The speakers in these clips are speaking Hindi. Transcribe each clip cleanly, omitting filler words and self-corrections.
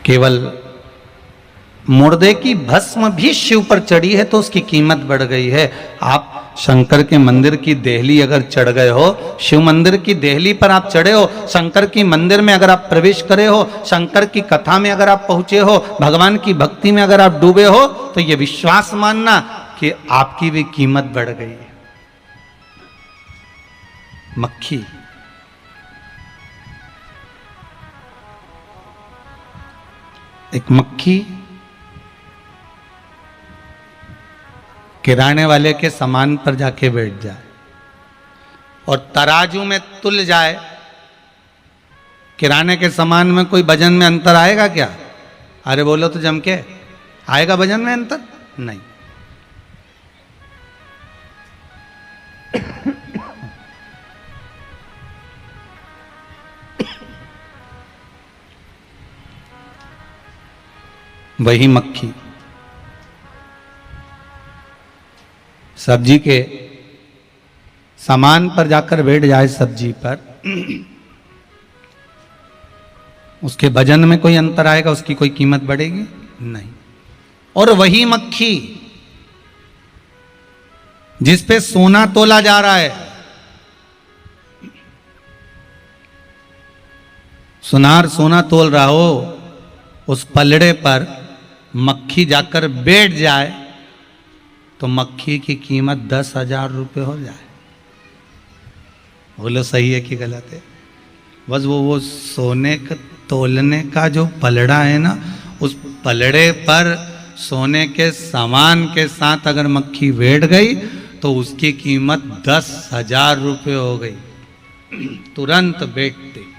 केवल मुर्दे की भस्म भी शिव पर चढ़ी है तो उसकी कीमत बढ़ गई है। आप शंकर के मंदिर की देहली अगर चढ़ गए हो, शिव मंदिर की देहली पर आप चढ़े हो, शंकर की मंदिर में अगर आप प्रवेश करे हो, शंकर की कथा में अगर आप पहुंचे हो, भगवान की भक्ति में अगर आप डूबे हो, तो ये विश्वास मानना कि आपकी भी कीमत बढ़ गई है। मक्खी एक मक्खी किराने वाले के सामान पर जाके बैठ जाए और तराजू में तुल जाए, किराने के सामान में कोई वजन में अंतर आएगा क्या? अरे बोलो तो जम के, आएगा वजन में अंतर? नहीं। वही मक्खी सब्जी के सामान पर जाकर बैठ जाए, सब्जी पर, उसके वजन में कोई अंतर आएगा, उसकी कोई कीमत बढ़ेगी? नहीं। और वही मक्खी जिस पे सोना तोला जा रहा है, सुनार सोना तोल रहा हो, उस पलड़े पर मक्खी जाकर बैठ जाए तो मक्खी की कीमत 10,000 रुपये हो जाए। बोलो सही है कि गलत है? बस वो सोने का तोलने का जो पलड़ा है ना, उस पलड़े पर सोने के सामान के साथ अगर मक्खी बैठ गई तो उसकी कीमत 10,000 रुपये हो गई, तुरंत बैठते।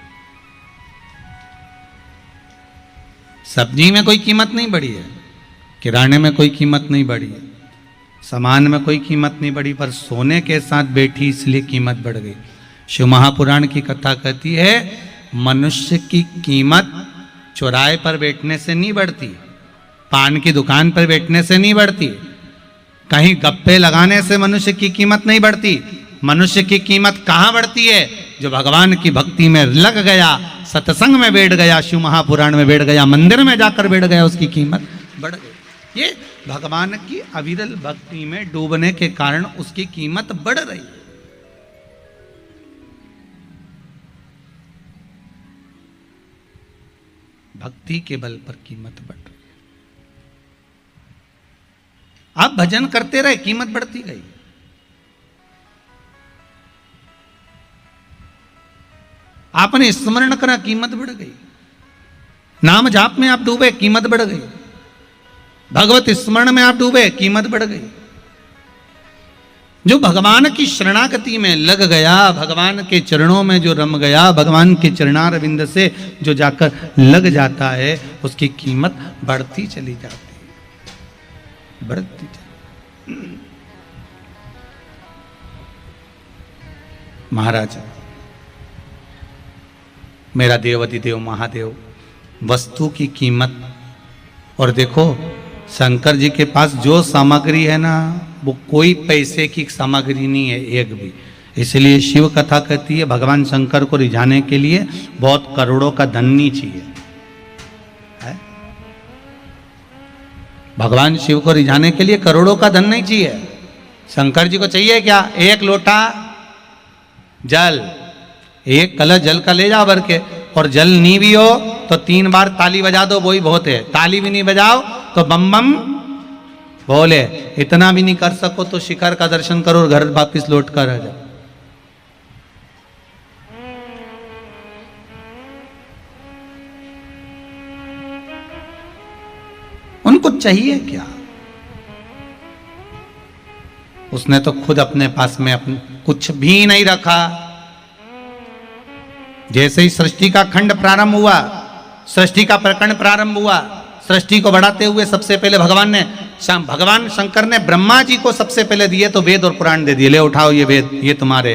सब्जी में कोई कीमत नहीं बढ़ी है, किराने में कोई कीमत नहीं बढ़ी है, सामान में कोई कीमत नहीं बढ़ी, पर सोने के साथ बैठी इसलिए कीमत बढ़ गई। शिव महापुराण की कथा कहती है मनुष्य की कीमत चौराहे पर बैठने से नहीं बढ़ती, पान की दुकान पर बैठने से नहीं बढ़ती, कहीं गप्पे लगाने से मनुष्य की कीमत नहीं बढ़ती। मनुष्य की कीमत कहाँ बढ़ती है? जो भगवान की भक्ति में लग गया, सत्संग में बैठ गया, शिव महापुराण में बैठ गया, मंदिर में जाकर बैठ गया, उसकी कीमत बढ़ गई। ये भगवान की अविरल भक्ति में डूबने के कारण उसकी कीमत बढ़ रही है। भक्ति के बल पर कीमत बढ़ रही है। आप भजन करते रहे, कीमत बढ़ती गई। आपने स्मरण करा, कीमत बढ़ गई। नाम जाप में आप डूबे, कीमत बढ़ गई। भगवत स्मरण में आप डूबे, कीमत बढ़ गई। जो भगवान की शरणागति में लग गया, भगवान के चरणों में जो रम गया, भगवान के चरणारविंद से जो जाकर लग जाता है, उसकी कीमत बढ़ती चली जाती है, बढ़ती चली। महाराज, मेरा देव अधिदेव महादेव वस्तु की कीमत, और देखो शंकर जी के पास जो सामग्री है ना, वो कोई पैसे की सामग्री नहीं है एक भी। इसलिए शिव कथा कहती है भगवान शंकर को रिझाने के लिए बहुत करोड़ों का धन नहीं चाहिए है? भगवान शिव को रिझाने के लिए करोड़ों का धन नहीं चाहिए। शंकर जी को चाहिए क्या? एक लोटा जल, एक कलश जल का ले जाओ भर के, और जल नहीं भी हो तो 3 बार ताली बजा दो, वही बहुत है। ताली भी नहीं बजाओ तो बम बम बोले। इतना भी नहीं कर सको तो शिखर का दर्शन करो और घर वापिस लौट कर आ जाओ। उनको चाहिए क्या? उसने तो खुद अपने पास में अपने कुछ भी नहीं रखा। जैसे ही सृष्टि का खंड प्रारंभ हुआ, सृष्टि का प्रकरण प्रारंभ हुआ, सृष्टि को बढ़ाते हुए सबसे पहले भगवान शंकर ने ब्रह्मा जी को सबसे पहले दिए तो वेद और पुराण दे दिए। ले उठाओ ये वेद, ये तुम्हारे।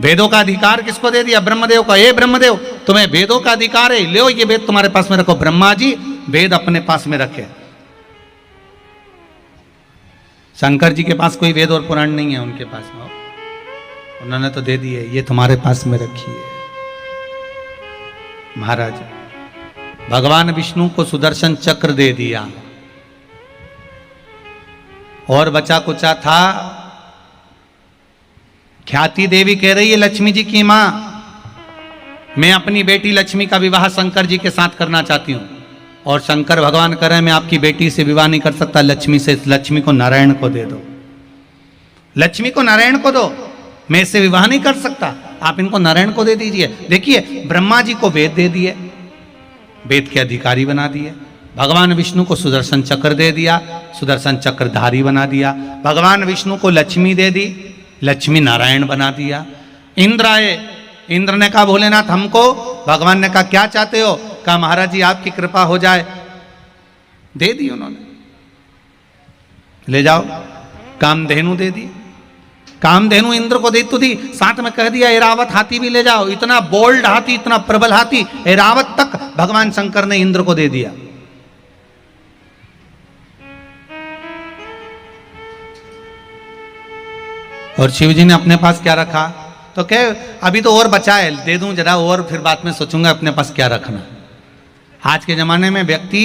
वेदों का अधिकार किसको दे दिया? ब्रह्मदेव का। ये ब्रह्मदेव, तुम्हें वेदों का अधिकार है, ले ये वेद तुम्हारे पास में रखो। ब्रह्मा जी वेद अपने पास में रखे। शंकर जी के पास कोई वेद और पुराण नहीं है उनके पास में, उन्होंने तो दे दिए, ये तुम्हारे पास में रखिए। महाराज, भगवान विष्णु को सुदर्शन चक्र दे दिया। और बचा कुचा था, ख्याति देवी कह रही है लक्ष्मी जी की मां, मैं अपनी बेटी लक्ष्मी का विवाह शंकर जी के साथ करना चाहती हूं। और शंकर भगवान कह रहे हैं मैं आपकी बेटी से विवाह नहीं कर सकता, लक्ष्मी से, लक्ष्मी को नारायण को दे दो, लक्ष्मी को नारायण को दो, मैं इससे विवाह नहीं कर सकता, आप इनको नारायण को दे दीजिए। देखिए ब्रह्मा जी को वेद दे दिए, वेद के अधिकारी बना दिए। भगवान विष्णु को सुदर्शन चक्र दे दिया, सुदर्शन चक्रधारी बना दिया। भगवान विष्णु को लक्ष्मी दे दी, लक्ष्मी नारायण बना दिया। इंद्र आए, इंद्र ने कहा भोलेनाथ हमको, भगवान ने कहा क्या चाहते हो, कहा महाराज जी आपकी कृपा हो जाए, दे दी उन्होंने, ले जाओ। कामधेनु दे दी, कामधेनु इंद्र को दे तो दी, साथ में कह दिया ऐरावत हाथी भी ले जाओ। इतना बोल्ड हाथी, इतना प्रबल हाथी ऐरावत तक भगवान शंकर ने इंद्र को दे दिया। और शिव जी ने अपने पास क्या रखा, तो कहे अभी तो और बचा है, दे दूं जरा और, फिर बाद में सोचूंगा अपने पास क्या रखना। आज के जमाने में व्यक्ति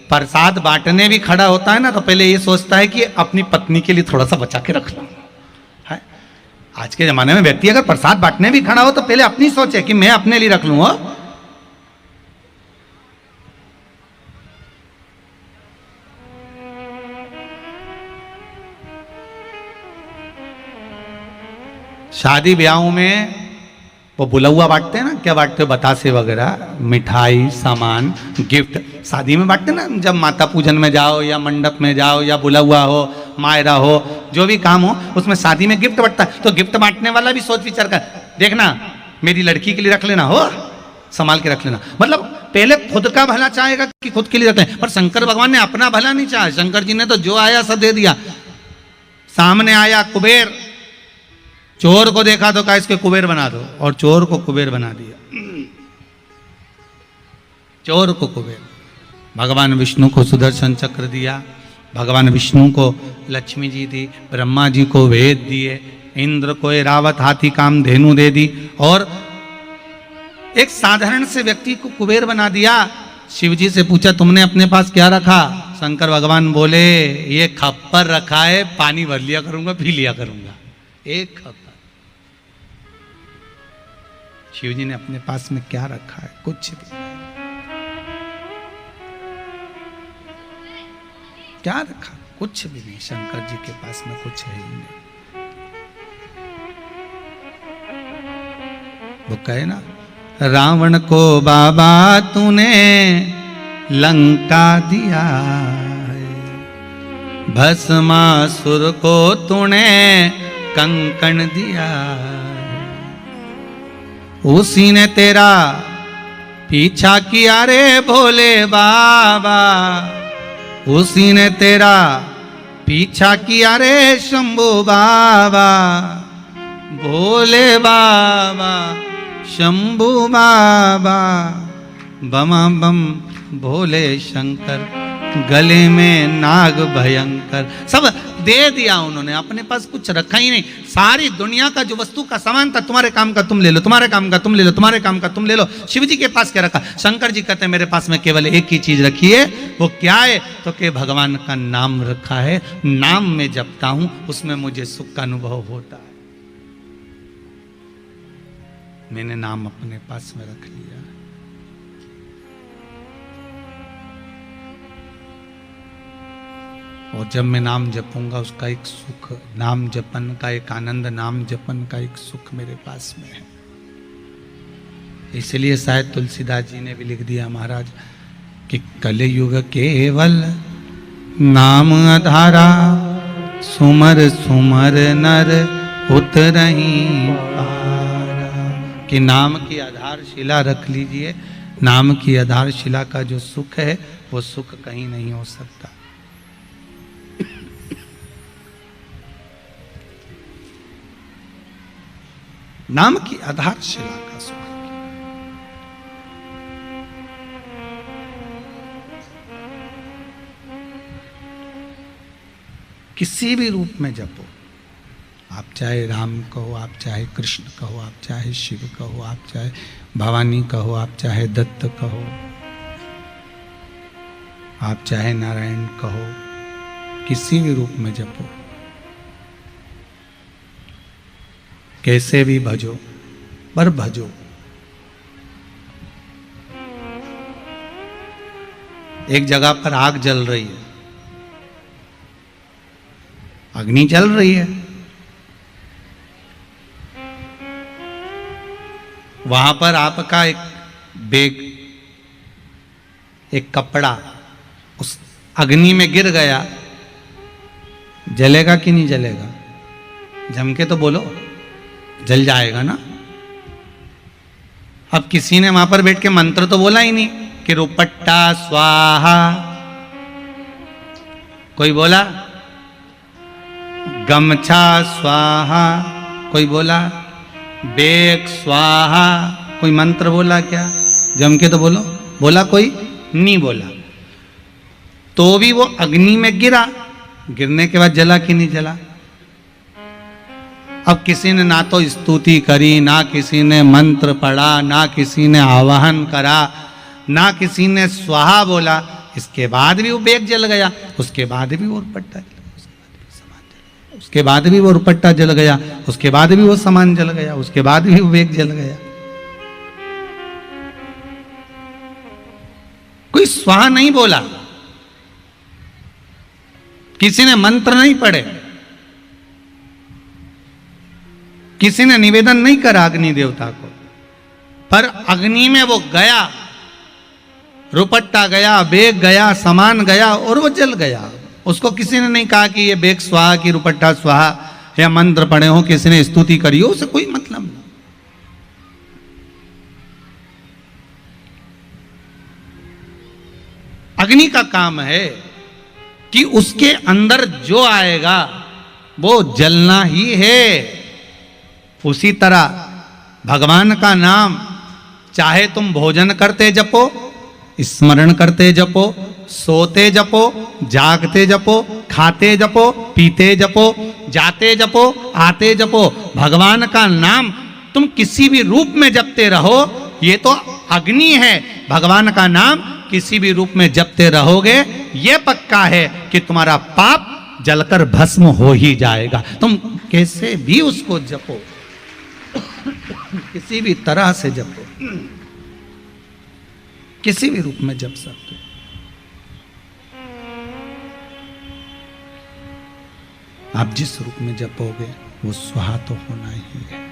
प्रसाद बांटने भी खड़ा होता है ना, तो पहले ये सोचता है कि अपनी पत्नी के लिए थोड़ा सा बचा के रख लूं। है आज के जमाने में व्यक्ति अगर प्रसाद बांटने भी खड़ा हो तो पहले अपनी सोचे कि मैं अपने लिए रख लूं। शादी ब्याहों में वो बुलौआ बांटते हैं ना, क्या बांटते हो, बतासे वगैरह, मिठाई, सामान, गिफ्ट शादी में बांटते हैं ना। जब माता पूजन में जाओ या मंडप में जाओ या बुलौआ हो, मायरा हो, जो भी काम हो उसमें शादी में गिफ्ट बांटता है। तो गिफ्ट बांटने वाला भी सोच विचार कर, देखना मेरी लड़की के लिए रख लेना, हो संभाल के रख लेना। मतलब पहले खुद का भला चाहेगा कि खुद के लिए रख लें, पर शंकर भगवान ने अपना भला नहीं चाहा। शंकर जी ने तो जो आया सब दे दिया। सामने आया कुबेर, चोर को देखा तो कहा इसके कुबेर बना दो, और चोर को कुबेर बना दिया, चोर को कुबेर। भगवान विष्णु को सुदर्शन चक्र दिया, भगवान विष्णु को लक्ष्मी जी दी, ब्रह्मा जी को वेद दिए, इंद्र को ऐरावत हाथी कामधेनु दे दी, और एक साधारण से व्यक्ति को कुबेर बना दिया। शिव जी से पूछा तुमने अपने पास क्या रखा, शंकर भगवान बोले ये खप्पर रखा है, पानी भर लिया करूंगा, पी लिया करूंगा, एक खप्पर। शिव जी ने अपने पास में क्या रखा है, कुछ भी। क्या रखा, कुछ भी नहीं। शंकर जी के पास में कुछ है ही नहीं। वो कहे ना, रावण को बाबा तूने लंका दिया है, भस्मासुर को तूने कंकण दिया, उसी ने तेरा पीछा किया रे भोले बाबा, उसी ने तेरा पीछा किया रे शंभू बाबा, भोले बाबा शंभू बाबा, बमा बम भोले शंकर, गले में नाग भयंकर। सब दे दिया उन्होंने, अपने पास कुछ रखा ही नहीं। सारी दुनिया का जो वस्तु का सामान था, तुम्हारे काम का तुम ले लो, तुम्हारे काम का तुम ले लो, तुम्हारे काम का तुम ले लो। शिव जी के पास क्या रखा? शंकर जी कहते हैं मेरे पास में केवल एक ही चीज रखी है, वो क्या है? तो कि भगवान का नाम रखा है, नाम में जपता हूं, उसमें मुझे सुख का अनुभव होता है। मैंने नाम अपने पास में रख लिया। और जब मैं नाम जपूंगा उसका एक सुख, नाम जपन का एक आनंद, नाम जपन का एक सुख मेरे पास में है। इसलिए शायद तुलसीदास जी ने भी लिख दिया महाराज कि कलयुग केवल नाम आधारा, सुमर सुमर नर उतरहीं पारा। कि नाम की आधारशिला रख लीजिए, नाम की आधारशिला का जो सुख है वो सुख कहीं नहीं हो सकता। नाम की आधारशिला का सुख। किसी भी रूप में जपो, आप चाहे राम कहो, आप चाहे कृष्ण कहो, आप चाहे शिव कहो, आप चाहे भवानी कहो, आप चाहे दत्त कहो, आप चाहे नारायण कहो, किसी भी रूप में जपो, कैसे भी भजो, पर भजो। एक जगह पर आग जल रही है, अग्नि जल रही है, वहां पर आपका एक बैग, एक कपड़ा उस अग्नि में गिर गया, जलेगा कि नहीं जलेगा? जम के तो बोलो, जल जाएगा ना। अब किसी ने वहां पर बैठ के मंत्र तो बोला ही नहीं कि रुपट्टा स्वाहा, कोई बोला गमछा स्वाहा, कोई बोला बेग स्वाहा, कोई मंत्र बोला क्या? जम के तो बोलो, बोला कोई नहीं बोला। तो भी वो अग्नि में गिरा, गिरने के बाद जला कि नहीं जला? अब किसी ने ना तो स्तुति करी, ना किसी ने मंत्र पढ़ा, ना किसी ने आवाहन करा, ना किसी ने स्वाहा बोला, इसके बाद भी वो बेग जल गया, उसके बाद भी वो रुपट्टा जल गया, उसके बाद भी वो रुपट्टा जल गया, उसके बाद भी वो सामान जल गया, उसके बाद भी वो बेग जल गया। कोई स्वाहा नहीं बोला, किसी ने मंत्र नहीं पढ़े, किसी ने निवेदन नहीं करा अग्नि देवता को, पर अग्नि में वो गया, रुपट्टा गया, बेग गया, सामान गया और वो जल गया। उसको किसी ने नहीं कहा कि ये बेग स्वाहा की रुपट्टा स्वाहा, या मंत्र पढ़े हो, किसी ने स्तुति करी हो, उसे कोई मतलब नहीं। अग्नि का काम है कि उसके अंदर जो आएगा वो जलना ही है। उसी तरह भगवान का नाम चाहे तुम भोजन करते जपो, स्मरण करते जपो, सोते जपो, जागते जपो, खाते जपो, पीते जपो, जाते जपो, आते जपो, भगवान का नाम तुम किसी भी रूप में जपते रहो, ये तो अग्नि है। भगवान का नाम किसी भी रूप में जपते रहोगे, ये पक्का है कि तुम्हारा पाप जलकर भस्म हो ही जाएगा। तुम कैसे भी उसको जपो, किसी भी तरह से जपो, किसी भी रूप में जप सकते हो। आप जिस रूप में जपोगे वो स्वाहा तो होना ही है,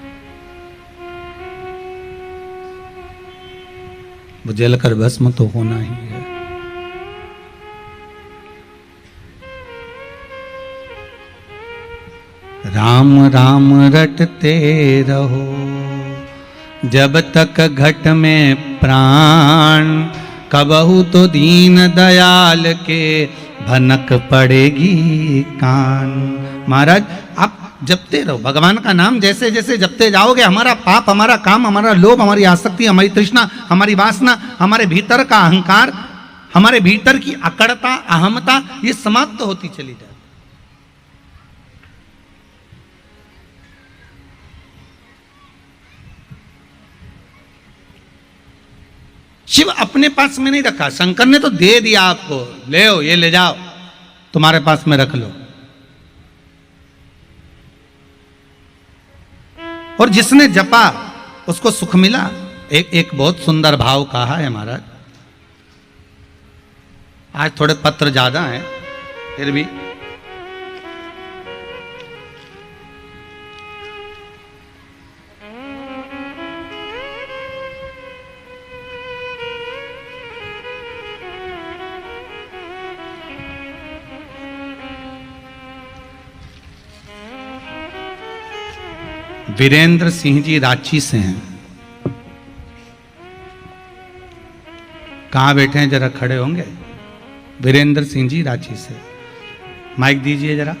वो जलकर भस्म तो होना ही है। राम राम रटते रहो जब तक घट में प्राण, कबहू तो दीन दयाल के भनक पड़ेगी कान। महाराज आप जपते रहो भगवान का नाम, जैसे जैसे जपते जाओगे हमारा पाप, हमारा काम, हमारा लोभ, हमारी आसक्ति, हमारी तृष्णा, हमारी वासना, हमारे भीतर का अहंकार, हमारे भीतर की अकड़ता, अहमता, ये समाप्त होती चली जाए। शिव अपने पास में नहीं रखा, शंकर ने तो दे दिया आपको, ले आओ, ये ले जाओ, तुम्हारे पास में रख लो। और जिसने जपा उसको सुख मिला। एक बहुत सुंदर भाव कहा है महाराज, आज थोड़े पत्र ज्यादा हैं फिर भी वीरेंद्र सिंह जी रांची से हैं। कहाँ बैठे हैं जरा खड़े होंगे? वीरेंद्र सिंह जी रांची से, माइक दीजिए जरा।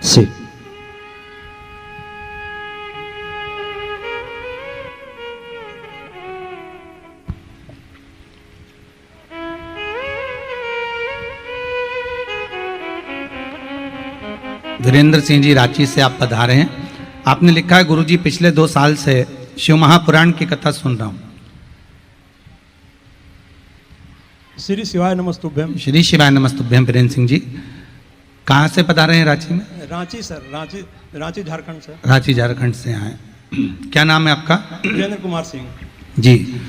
सी वीरेंद्र सिंह जी रांची से आप पधारे हैं। आपने लिखा है गुरुजी पिछले 2 साल से शिव महापुराण की कथा सुन रहा हूँ। श्री शिवाय नमस्तुभ्यम। श्री शिवाय नमस्तुभ्यम। वीरेंद्र सिंह जी कहाँ से पधारे हैं रांची में? रांची सर, रांची झारखंड से। रांची झारखंड से आए। क्या नाम है आपका? वीरेंद्र कुमार सिंह जी।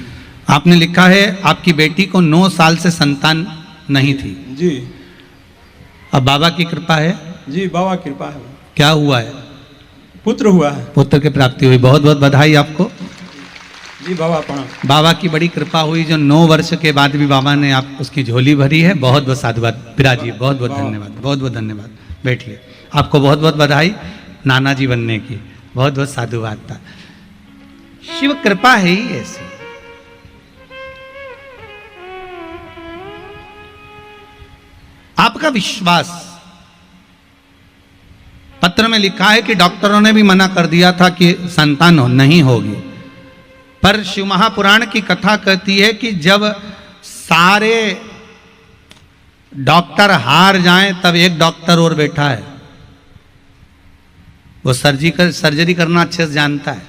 आपने लिखा है आपकी बेटी को 9 साल से संतान नहीं थी जी। अब बाबा की कृपा है? जी बाबा कृपा है। क्या हुआ है? पुत्र हुआ है। पुत्र की प्राप्ति हुई, बहुत बहुत बधाई आपको। जी बाबा प्रणाम। बाबा की बड़ी कृपा हुई जो 9 वर्ष के बाद भी बाबा ने आप उसकी झोली भरी है। बहुत बहुत साधुवाद विराजी, बहुत बहुत धन्यवाद, बहुत बहुत धन्यवाद। बैठिए, आपको बहुत बहुत बधाई नाना जी बनने की, बहुत बहुत साधुवाद था। शिव कृपा है ही ऐसी। आपका विश्वास, पत्र में लिखा है कि डॉक्टरों ने भी मना कर दिया था कि संतान नहीं होगी, पर शिव महापुराण की कथा कहती है कि जब सारे डॉक्टर हार जाएं तब एक डॉक्टर और बैठा है, वो सर्जरी करना अच्छे से जानता है।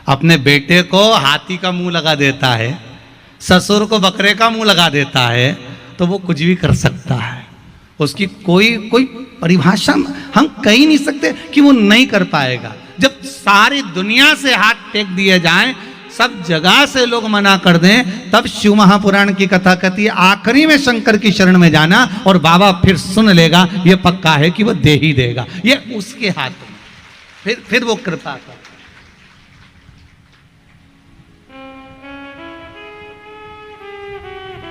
अपने बेटे को हाथी का मुंह लगा देता है, ससुर को बकरे का मुंह लगा देता है, तो वो कुछ भी कर सकता है। उसकी कोई परिभाषा हम कह ही नहीं सकते कि वो नहीं कर पाएगा। जब सारी दुनिया से हाथ टेक दिए जाएं, सब जगह से लोग मना कर दें, तब शिव महापुराण की कथा कहती है आखिरी में शंकर की शरण में जाना और बाबा फिर सुन लेगा। ये पक्का है कि वो दे ही देगा, ये उसके हाथ में। फिर वो कृपा कर।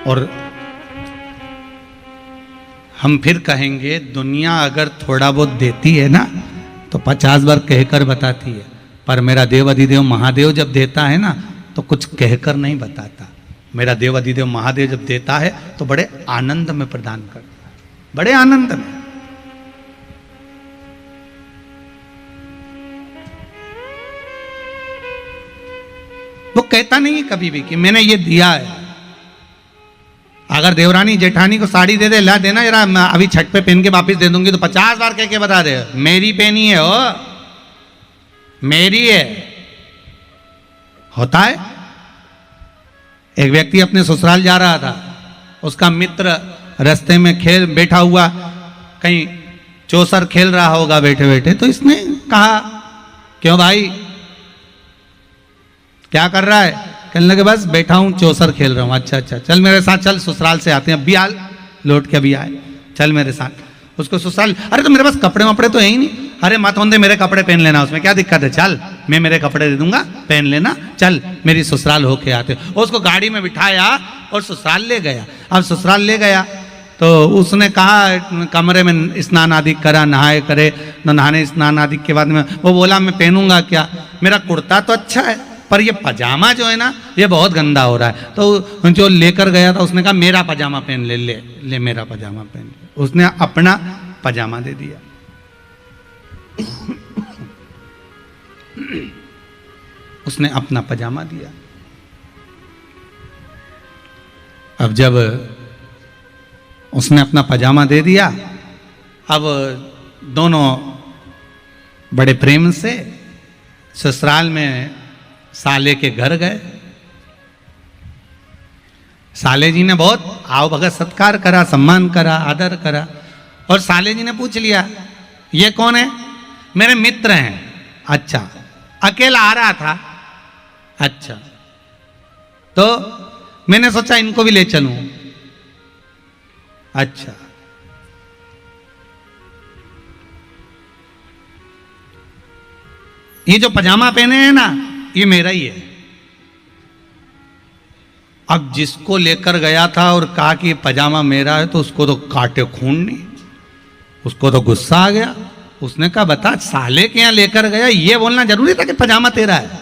और हम फिर कहेंगे दुनिया अगर थोड़ा बहुत देती है ना तो 50 बार कहकर बताती है, पर मेरा देव अधिदेव महादेव जब देता है ना तो कुछ कहकर नहीं बताता। मेरा देव अधिदेव महादेव जब देता है तो बड़े आनंद में प्रदान करता है, बड़े आनंद में। वो कहता नहीं है कभी भी कि मैंने ये दिया है। अगर देवरानी जेठानी को साड़ी दे दे, ला देना जरा, मैं अभी छठ पे पहन के वापस दे दूंगी, तो 50 बार कह के बता दे मेरी पहनी है, ओ मेरी है। होता है। एक व्यक्ति अपने ससुराल जा रहा था, उसका मित्र रास्ते में बैठा हुआ कहीं चौसर खेल रहा होगा बैठे बैठे, तो इसने कहा क्यों भाई क्या कर रहा है? कहने लगे बस बैठा हूं चौसर खेल रहा हूं। अच्छा अच्छा, चल मेरे साथ, चल ससुराल से आते हैं, अभी आ लौट के अभी आए, चल मेरे साथ। उसको ससुराल, अरे तो मेरे पास कपड़े वपड़े तो है ही नहीं। अरे मत होंदे, मेरे कपड़े पहन लेना, उसमें क्या दिक्कत है, चल मैं मेरे कपड़े दे दूंगा, पहन लेना, चल मेरी ससुराल होके आते। उसको गाड़ी में बिठाया और ससुराल ले गया। अब ससुराल ले गया तो उसने कहा कमरे में स्नान आदि करा, नहाए करे, नहाने स्नान आदि के बाद में वो बोला मैं पहनूंगा क्या, मेरा कुर्ता तो अच्छा है पर ये पजामा जो है ना ये बहुत गंदा हो रहा है। तो जो लेकर गया था उसने कहा मेरा पजामा पहन ले, ले ले मेरा पजामा पहन ले। उसने अपना पजामा दे दिया। उसने अपना पजामा दिया। अब जब उसने अपना पजामा दे दिया, अब दोनों बड़े प्रेम से ससुराल में साले के घर गए। साले जी ने बहुत आओ भगत सत्कार करा, सम्मान करा, आदर करा। और साले जी ने पूछ लिया ये कौन है? मेरे मित्र हैं। अच्छा, अकेला आ रहा था? अच्छा, तो मैंने सोचा इनको भी ले चलूं। अच्छा, ये जो पजामा पहने हैं ना ये मेरा ही है। अब जिसको लेकर गया था और कहा कि ये पजामा मेरा है तो उसको तो काटे खून नहीं, उसको तो गुस्सा आ गया। उसने कहा बता साले के यहां लेकर गया, ये बोलना जरूरी था कि पजामा तेरा है।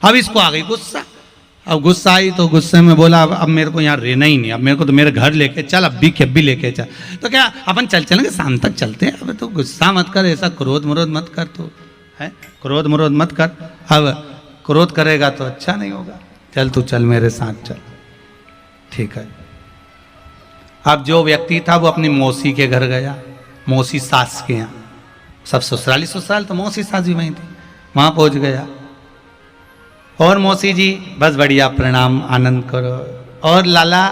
अब इसको आ गई गुस्सा। अब गुस्सा आई तो गुस्से में बोला अब मेरे को यहाँ रहना ही नहीं, अब मेरे को तो मेरे घर लेके चल, अब भी लेके चल। तो क्या अपन चलेंगे, शाम तक चलते हैं। अब तो गुस्सा मत कर, ऐसा क्रोध मरोध मत कर, तो है क्रोध मरोध मत कर। अब क्रोध करेगा तो अच्छा नहीं होगा, चल तू चल मेरे साथ चल। ठीक है। अब जो व्यक्ति था वो अपनी मौसी के घर गया, मौसी सास के यहाँ। सब ससुराल तो मौसी सास भी वहीं थी, वहाँ पहुँच गया। और मौसी जी बस बढ़िया, प्रणाम, आनंद करो। और लाला,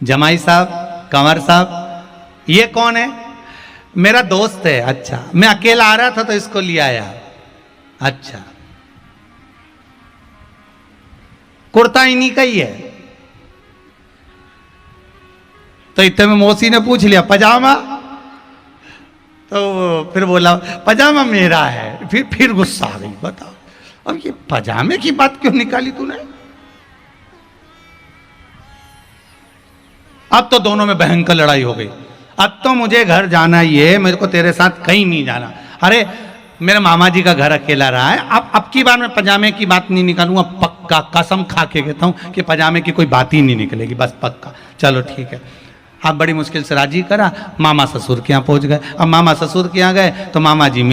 जमाई साहब, कंवर साहब, ये कौन है? मेरा दोस्त है। अच्छा, मैं अकेला आ रहा था तो इसको ले आया। अच्छा, कुर्ता इन्हीं का ही है। तो इतने में मौसी ने पूछ लिया पजामा, तो फिर बोला पजामा मेरा है। फिर गुस्सा आ गई, बताओ अब ये पजामे की बात क्यों निकाली तूने? अब तो दोनों में भयंकर लड़ाई हो गई। अब तो मुझे घर जाना ही है, मेरे को तेरे साथ कहीं नहीं जाना। अरे मेरे मामा जी का घर अकेला रहा है, अब की बार मैं पजामे की बात नहीं निकालूंगा, पक्का कसम खा के कहता हूं कि पजामे की कोई बात ही नहीं निकलेगी, बस पक्का। चलो ठीक है। आप बड़ी मुश्किल से राजी करा, मामा ससुर के यहाँ पहुंच गए। अब मामा ससुर के यहाँ गए तो मामा जी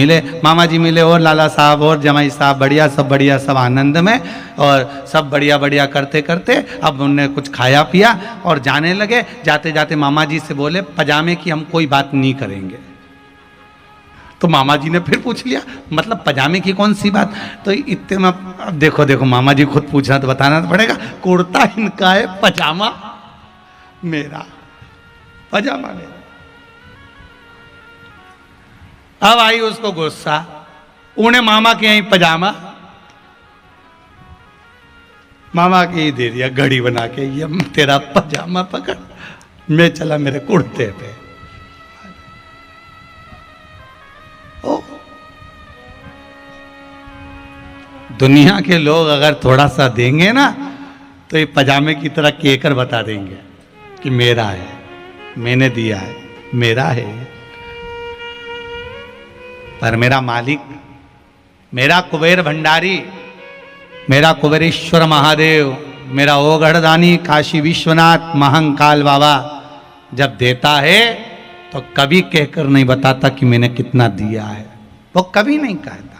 मिले और लाला साहब और जमाई साहब, बढ़िया सब आनंद में, और सब बढ़िया करते करते अब उनने कुछ खाया पिया और जाने लगे। जाते जाते मामा जी से बोले पजामे की हम कोई बात नहीं करेंगे। तो मामा जी ने फिर पूछ लिया मतलब पजामे की कौन सी बात? तो इतने में अब देखो मामा जी खुद पूछना तो बताना तो पड़ेगा। कुर्ता इनका है, पजामा मेरा, पजामा मेरा। अब आई उसको गुस्सा, उन्हें मामा के यहीं पजामा, मामा के ही दे दिया घड़ी बना के, ये तेरा पजामा पकड़, मैं चला मेरे कुर्ते पे। ओ, दुनिया के लोग अगर थोड़ा सा देंगे ना तो ये पजामे की तरह केकर बता देंगे कि मेरा है, मैंने दिया है, मेरा है। पर मेरा मालिक, मेरा कुबेर भंडारी, मेरा कुबेरेश्वर महादेव, मेरा ओगढ़दानी काशी विश्वनाथ महंकाल बाबा जब देता है तो कभी कहकर नहीं बताता कि मैंने कितना दिया है, वो कभी नहीं कहता,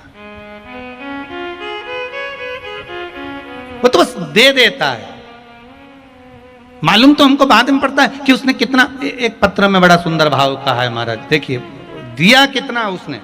वो तो बस दे देता है। मालूम तो हमको बाद में पड़ता है कि उसने कितना। एक पत्र में बड़ा सुंदर भाव कहा है महाराज, देखिए दिया कितना उसने।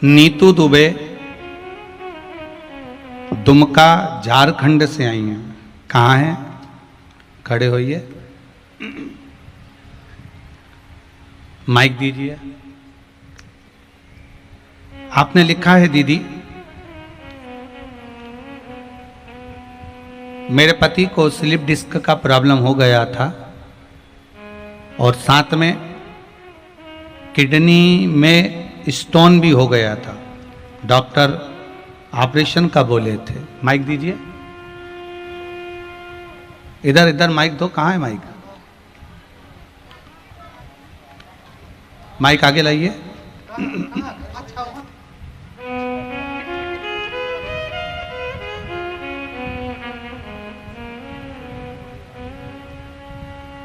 नीतू दुबे दुमका झारखंड से आई हैं। कहाँ हैं? खड़े होइए, माइक दीजिए। आपने लिखा है दीदी, मेरे पति को स्लिप डिस्क का प्रॉब्लम हो गया था और साथ में किडनी में स्टोन भी हो गया था। डॉक्टर ऑपरेशन का बोले थे। माइक दीजिए, इधर माइक दो। कहाँ है माइक? माइक आगे लाइए।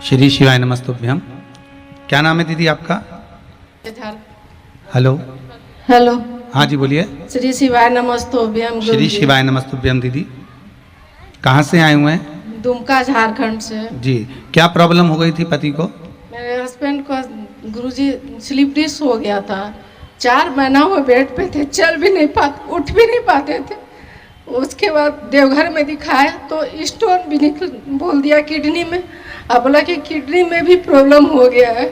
श्री शिवाय नमस्तुभ्यम। क्या नाम है दीदी आपका? Hello hello. हाँ जी बोलिए। श्री शिवाय नमस्तुभ्यम। श्री शिवाय नमस्तुभ्यम। दीदी कहाँ से आए हुए हैं? दुमका झारखंड से। जी, क्या प्रॉब्लम हो गई थी पति को? मेरे हस्बैंड को गुरुजी स्लिप डिस्क हो गया था। 4 महीना वो बेड पे थे, चल भी नहीं पाते, उठ भी नहीं पाते थे। उसके बाद देवघर में दिखाया तो स्टोन भी निकल बोल दिया किडनी में। अब बोला कि किडनी में भी प्रॉब्लम हो गया है,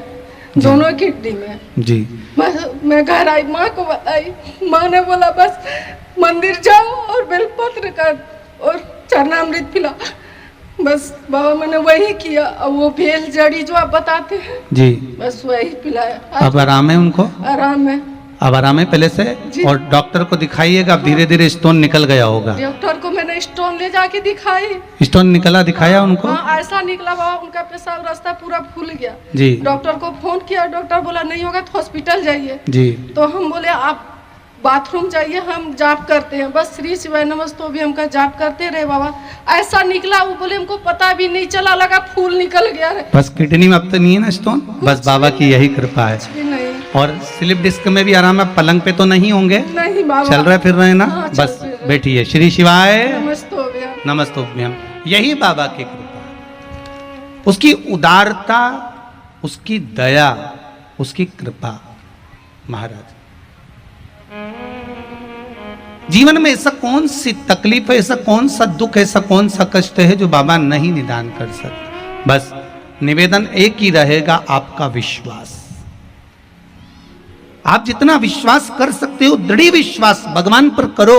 दोनों किडनी में। जी, बस मैं घर आई, माँ को बताई। माँ ने बोला बस मंदिर जाओ और बेलपत्र का और चरणामृत पिला। बस बाबा मैंने वही किया। और वो भेल जड़ी जो आप बताते हैं जी, बस वही पिलाया। अब आराम है उनको? आराम है। अब आराम है पहले से? जी। और डॉक्टर को दिखाइएगा, अब धीरे धीरे स्टोन निकल गया होगा। डॉक्टर को मैंने स्टोन ले जाके दिखाई। स्टोन निकला, दिखाया उनको? हाँ ऐसा निकला बाबा, उनका पेशाब रास्ता पूरा फूल गया। जी डॉक्टर को फोन किया, डॉक्टर बोला नहीं होगा तो हॉस्पिटल जाइए। जी। तो हम बोले आप बाथरूम जाइए, हम जाप करते हैं। बस श्री शिवाय नमस्ते भी हमका जाप करते रहे बाबा। ऐसा निकला, वो बोले हमको पता भी नहीं चला, लगा फूल निकल गया है। बस किडनी में अब तो नहीं है ना स्टोन? बस बाबा की यही कृपा है। कुछ भी नहीं। और स्लिप डिस्क में भी आराम है? पलंग पे तो नहीं होंगे? नहीं बाबा। चल रहे फिर रहे ना? हाँ, चल बस फिर रहे। बैठिए। श्री शिवाय नमस्ते। नमस्तुभ्यम। यही बाबा की कृपा है, उसकी उदारता, उसकी दया, उसकी कृपा। महाराज जीवन में ऐसा कौन सी तकलीफ है, ऐसा कौन सा दुख, ऐसा कौन सा कष्ट है जो बाबा नहीं निदान कर सकते? बस निवेदन एक ही रहेगा, आपका विश्वास। आप जितना विश्वास कर सकते हो, दृढ़ विश्वास भगवान पर करो,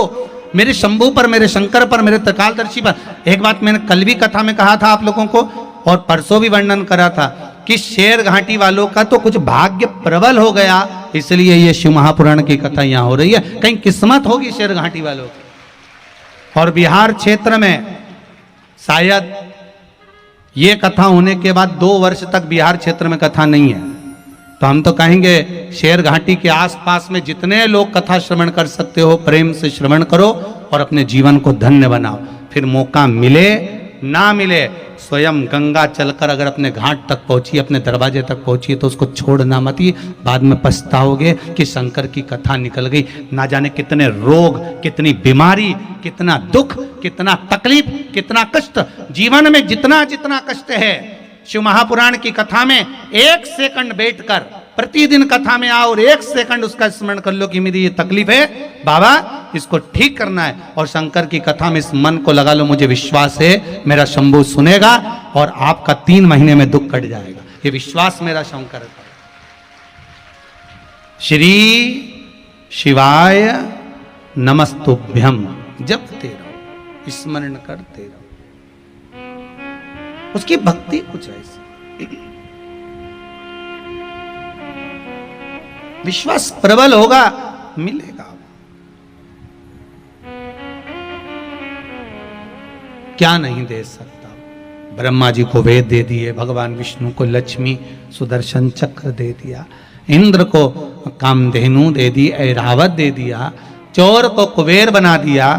मेरे शंभू पर, मेरे शंकर पर, मेरे त्रिकालदर्शी पर। एक बात मैंने कल भी कथा में कहा था आप लोगों को, और परसों भी वर्णन करा था कि शेर घाटी वालों का तो कुछ भाग्य प्रबल हो गया, इसलिए ये शिव महापुराण की कथा यहां हो रही है। कहीं किस्मत होगी शेर घाटी वालों की। और बिहार क्षेत्र में शायद ये कथा होने के बाद 2 वर्ष तक बिहार क्षेत्र में कथा नहीं है। तो हम तो कहेंगे शेर घाटी के आसपास में जितने लोग कथा श्रवण कर सकते हो, प्रेम से श्रवण करो और अपने जीवन को धन्य बनाओ। फिर मौका मिले ना मिले, स्वयं गंगा चलकर अगर अपने घाट तक पहुंची, अपने दरवाजे तक पहुंची, तो उसको छोड़ना मत ही। बाद में पछताओगे कि शंकर की कथा निकल गई। ना जाने कितने रोग, कितनी बीमारी, कितना दुख, कितना तकलीफ, कितना कष्ट। जीवन में जितना जितना कष्ट है, शिव महापुराण की कथा में 1 सेकंड बैठकर प्रतिदिन कथा में आओ और 1 सेकंड उसका स्मरण कर लो कि मेरी ये तकलीफ है बाबा, इसको ठीक करना है। और शंकर की कथा में इस मन को लगा लो, मुझे विश्वास है मेरा शंभू सुनेगा और आपका 3 महीने में दुख कट जाएगा। ये विश्वास मेरा शंकर का। श्री शिवाय नमस्तुभ्यम जपते रहो, स्मरण करते रहो। उसकी भक्ति कुछ ऐसी, विश्वास प्रबल होगा, मिलेगा। क्या नहीं दे सकता? ब्रह्मा जी को वेद दे दिए, भगवान विष्णु को लक्ष्मी सुदर्शन चक्र दे दिया, इंद्र को कामधेनु दे दी, ऐरावत दे दिया, चोर को कुबेर बना दिया।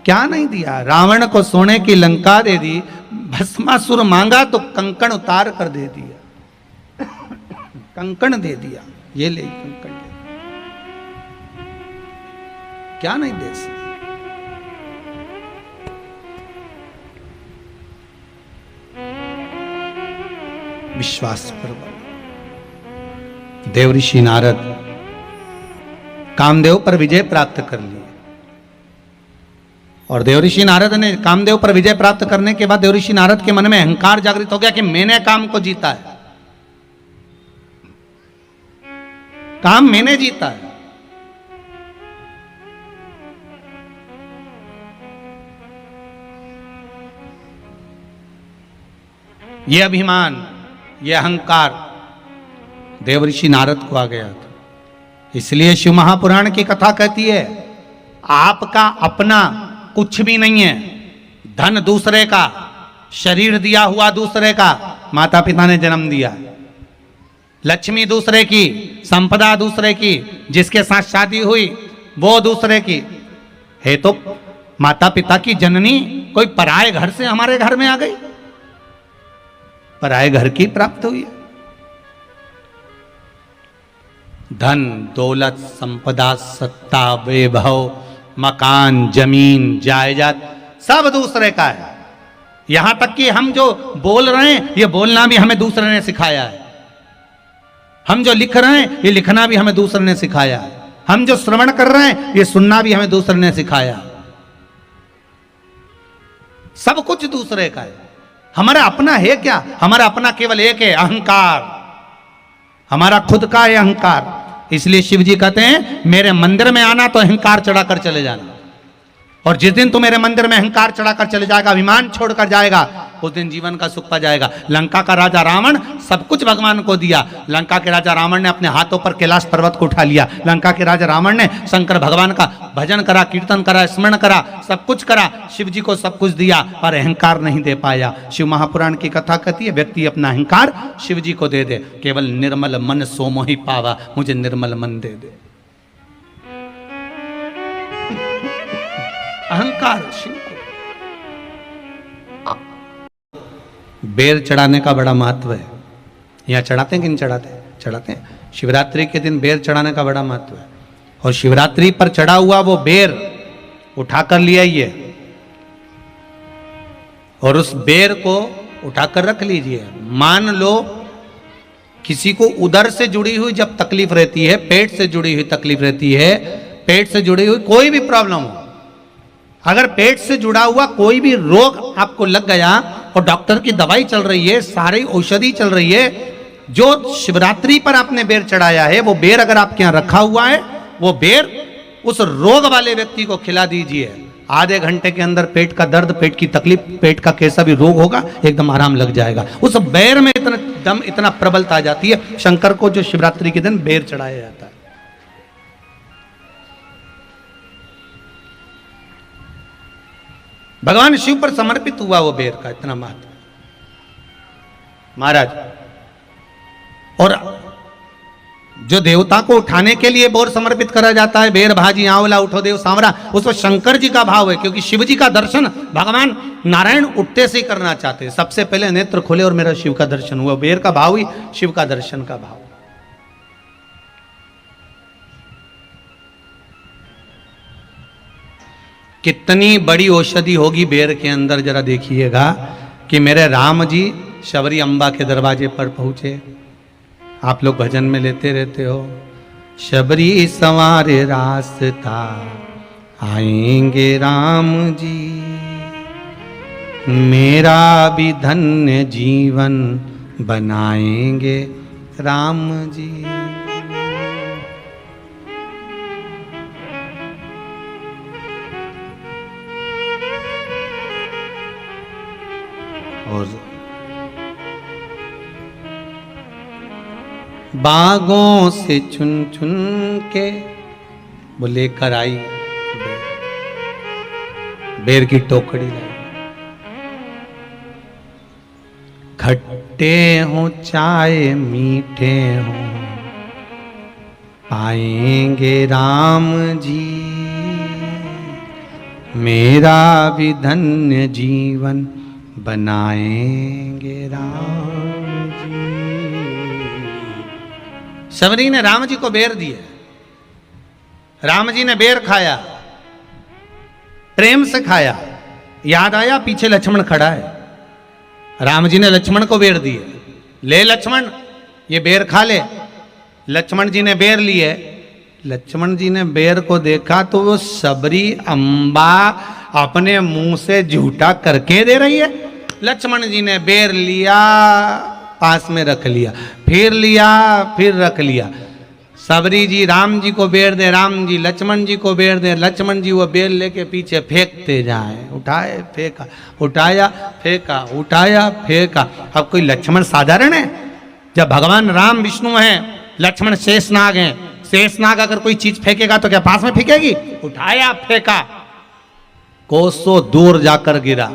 क्या नहीं दिया? रावण को सोने की लंका दे दी, भस्मासुर मांगा तो कंकण उतार कर दे दिया, कंकण दे दिया, ये ले कंकण ले। क्या नहीं दे सकते? विश्वास पर। देव ऋषि नारद कामदेव पर विजय प्राप्त कर ली, और देवऋषि नारद ने कामदेव पर विजय प्राप्त करने के बाद देवऋषि नारद के मन में अहंकार जागृत हो गया कि मैंने काम को जीता है, काम मैंने जीता है। ये अभिमान, ये अहंकार देवऋषि नारद को आ गया था। इसलिए शिव महापुराण की कथा कहती है, आपका अपना कुछ भी नहीं है, धन दूसरे का, शरीर दिया हुआ दूसरे का, माता पिता ने जन्म दिया, लक्ष्मी दूसरे की, संपदा दूसरे की, जिसके साथ शादी हुई वो दूसरे की है। तो माता पिता की जननी कोई पराये घर से हमारे घर में आ गई, पराये घर की प्राप्त हुई। धन दौलत संपदा सत्ता वैभव मकान जमीन जायदाद सब दूसरे का है। यहां तक कि हम जो बोल रहे हैं ये बोलना भी हमें दूसरे ने सिखाया है, हम जो लिख रहे हैं ये लिखना भी हमें दूसरे ने सिखाया है, हम जो श्रवण कर रहे हैं ये सुनना भी हमें दूसरे ने सिखाया। सब कुछ दूसरे का है, हमारा अपना है क्या? हमारा अपना केवल एक है, अहंकार। हमारा खुद का है अहंकार। इसलिए शिव जी कहते हैं मेरे मंदिर में आना तो अहंकार चढ़ाकर चले जाना, और जिस दिन तू मेरे मंदिर में अहंकार चढ़ाकर चले जाएगा, अभिमान छोड़कर जाएगा, उस दिन जीवन का सुख पा जाएगा। लंका का राजा रावण सब कुछ भगवान को दिया। लंका के राजा रावण ने अपने हाथों पर कैलाश पर्वत को उठा लिया। लंका के राजा रावण ने शंकर भगवान का भजन करा, कीर्तन करा, स्मरण करा, सब कुछ करा, शिव जी को सब कुछ दिया, पर अहंकार नहीं दे पाया। शिव महापुराण की कथा कहती है, व्यक्ति अपना अहंकार शिव जी को दे दे, केवल निर्मल मन सो मोहि पावा, मुझे निर्मल मन दे दे। अहंकार शिव को। बेर चढ़ाने का बड़ा महत्व है। यहाँ चढ़ाते हैं कि नहीं चढ़ाते? चढ़ाते हैं। शिवरात्रि के दिन बेर चढ़ाने का बड़ा महत्व है। और शिवरात्रि पर चढ़ा हुआ वो बेर उठाकर ले आइए और उस बेर को उठाकर रख लीजिए। मान लो किसी को उदर से जुड़ी हुई जब तकलीफ रहती है, पेट से जुड़ी हुई तकलीफ रहती है, पेट से जुड़ी हुई कोई भी प्रॉब्लम हो, अगर पेट से जुड़ा हुआ कोई भी रोग आपको लग गया और डॉक्टर की दवाई चल रही है, सारी औषधि चल रही है, जो शिवरात्रि पर आपने बेर चढ़ाया है, वो बेर अगर आपके यहाँ रखा हुआ है, वो बेर उस रोग वाले व्यक्ति को खिला दीजिए। आधे घंटे के अंदर पेट का दर्द, पेट की तकलीफ, पेट का कैसा भी रोग होगा, एकदम आराम लग जाएगा। उस बेर में इतना दम, इतना प्रबलता आ जाती है। शंकर को जो शिवरात्रि के दिन बेर चढ़ाया जाता है। भगवान शिव पर समर्पित हुआ वो बेर का इतना महत्व महाराज। और जो देवता को उठाने के लिए बोर समर्पित करा जाता है, बेर भाजी आंवला उठो देव सांवरा, उसमें शंकर जी का भाव है, क्योंकि शिव जी का दर्शन भगवान नारायण उठते से ही करना चाहते हैं। सबसे पहले नेत्र खोले और मेरा शिव का दर्शन हुआ। बेर का भाव ही शिव का दर्शन का भाव। कितनी बड़ी औषधि होगी बेर के अंदर, जरा देखिएगा कि मेरे राम जी शबरी अम्बा के दरवाजे पर पहुंचे। आप लोग भजन में लेते रहते हो, शबरी संवारे रास्ता आएंगे राम जी, मेरा भी धन्य जीवन बनाएंगे राम जी। और बागों से चुन चुन के वो लेकर आई बेर की टोकरी लाई। खट्टे हो चाहे मीठे हो पाएंगे राम जी, मेरा भी धन्य जीवन बनाएंगे राम जी। शबरी ने राम जी को बेर दिए, राम जी ने बेर खाया, प्रेम से खाया। याद आया पीछे लक्ष्मण खड़ा है, राम जी ने लक्ष्मण को बेर दिए, ले लक्ष्मण ये बेर खा ले। लक्ष्मण जी ने बेर लिए, लक्ष्मण जी ने बेर को देखा तो वो शबरी अम्बा अपने मुंह से झूठा करके दे रही है। लक्ष्मण जी ने बेर लिया, पास में रख लिया, फिर लिया, फिर रख लिया। शबरी जी राम जी को बेर दे, राम जी लक्ष्मण जी को बेर दे, लक्ष्मण जी वो बेर लेके पीछे फेंकते जाए। उठाए फेंका, उठाया फेंका, उठाया फेंका। अब कोई लक्ष्मण साधारण है? जब भगवान राम विष्णु हैं, लक्ष्मण शेषनाग हैं, शेषनाग अगर कोई चीज फेंकेगा तो क्या पास में फेंकेगी? उठाया फेंका, कोसों दूर जाकर गिरा।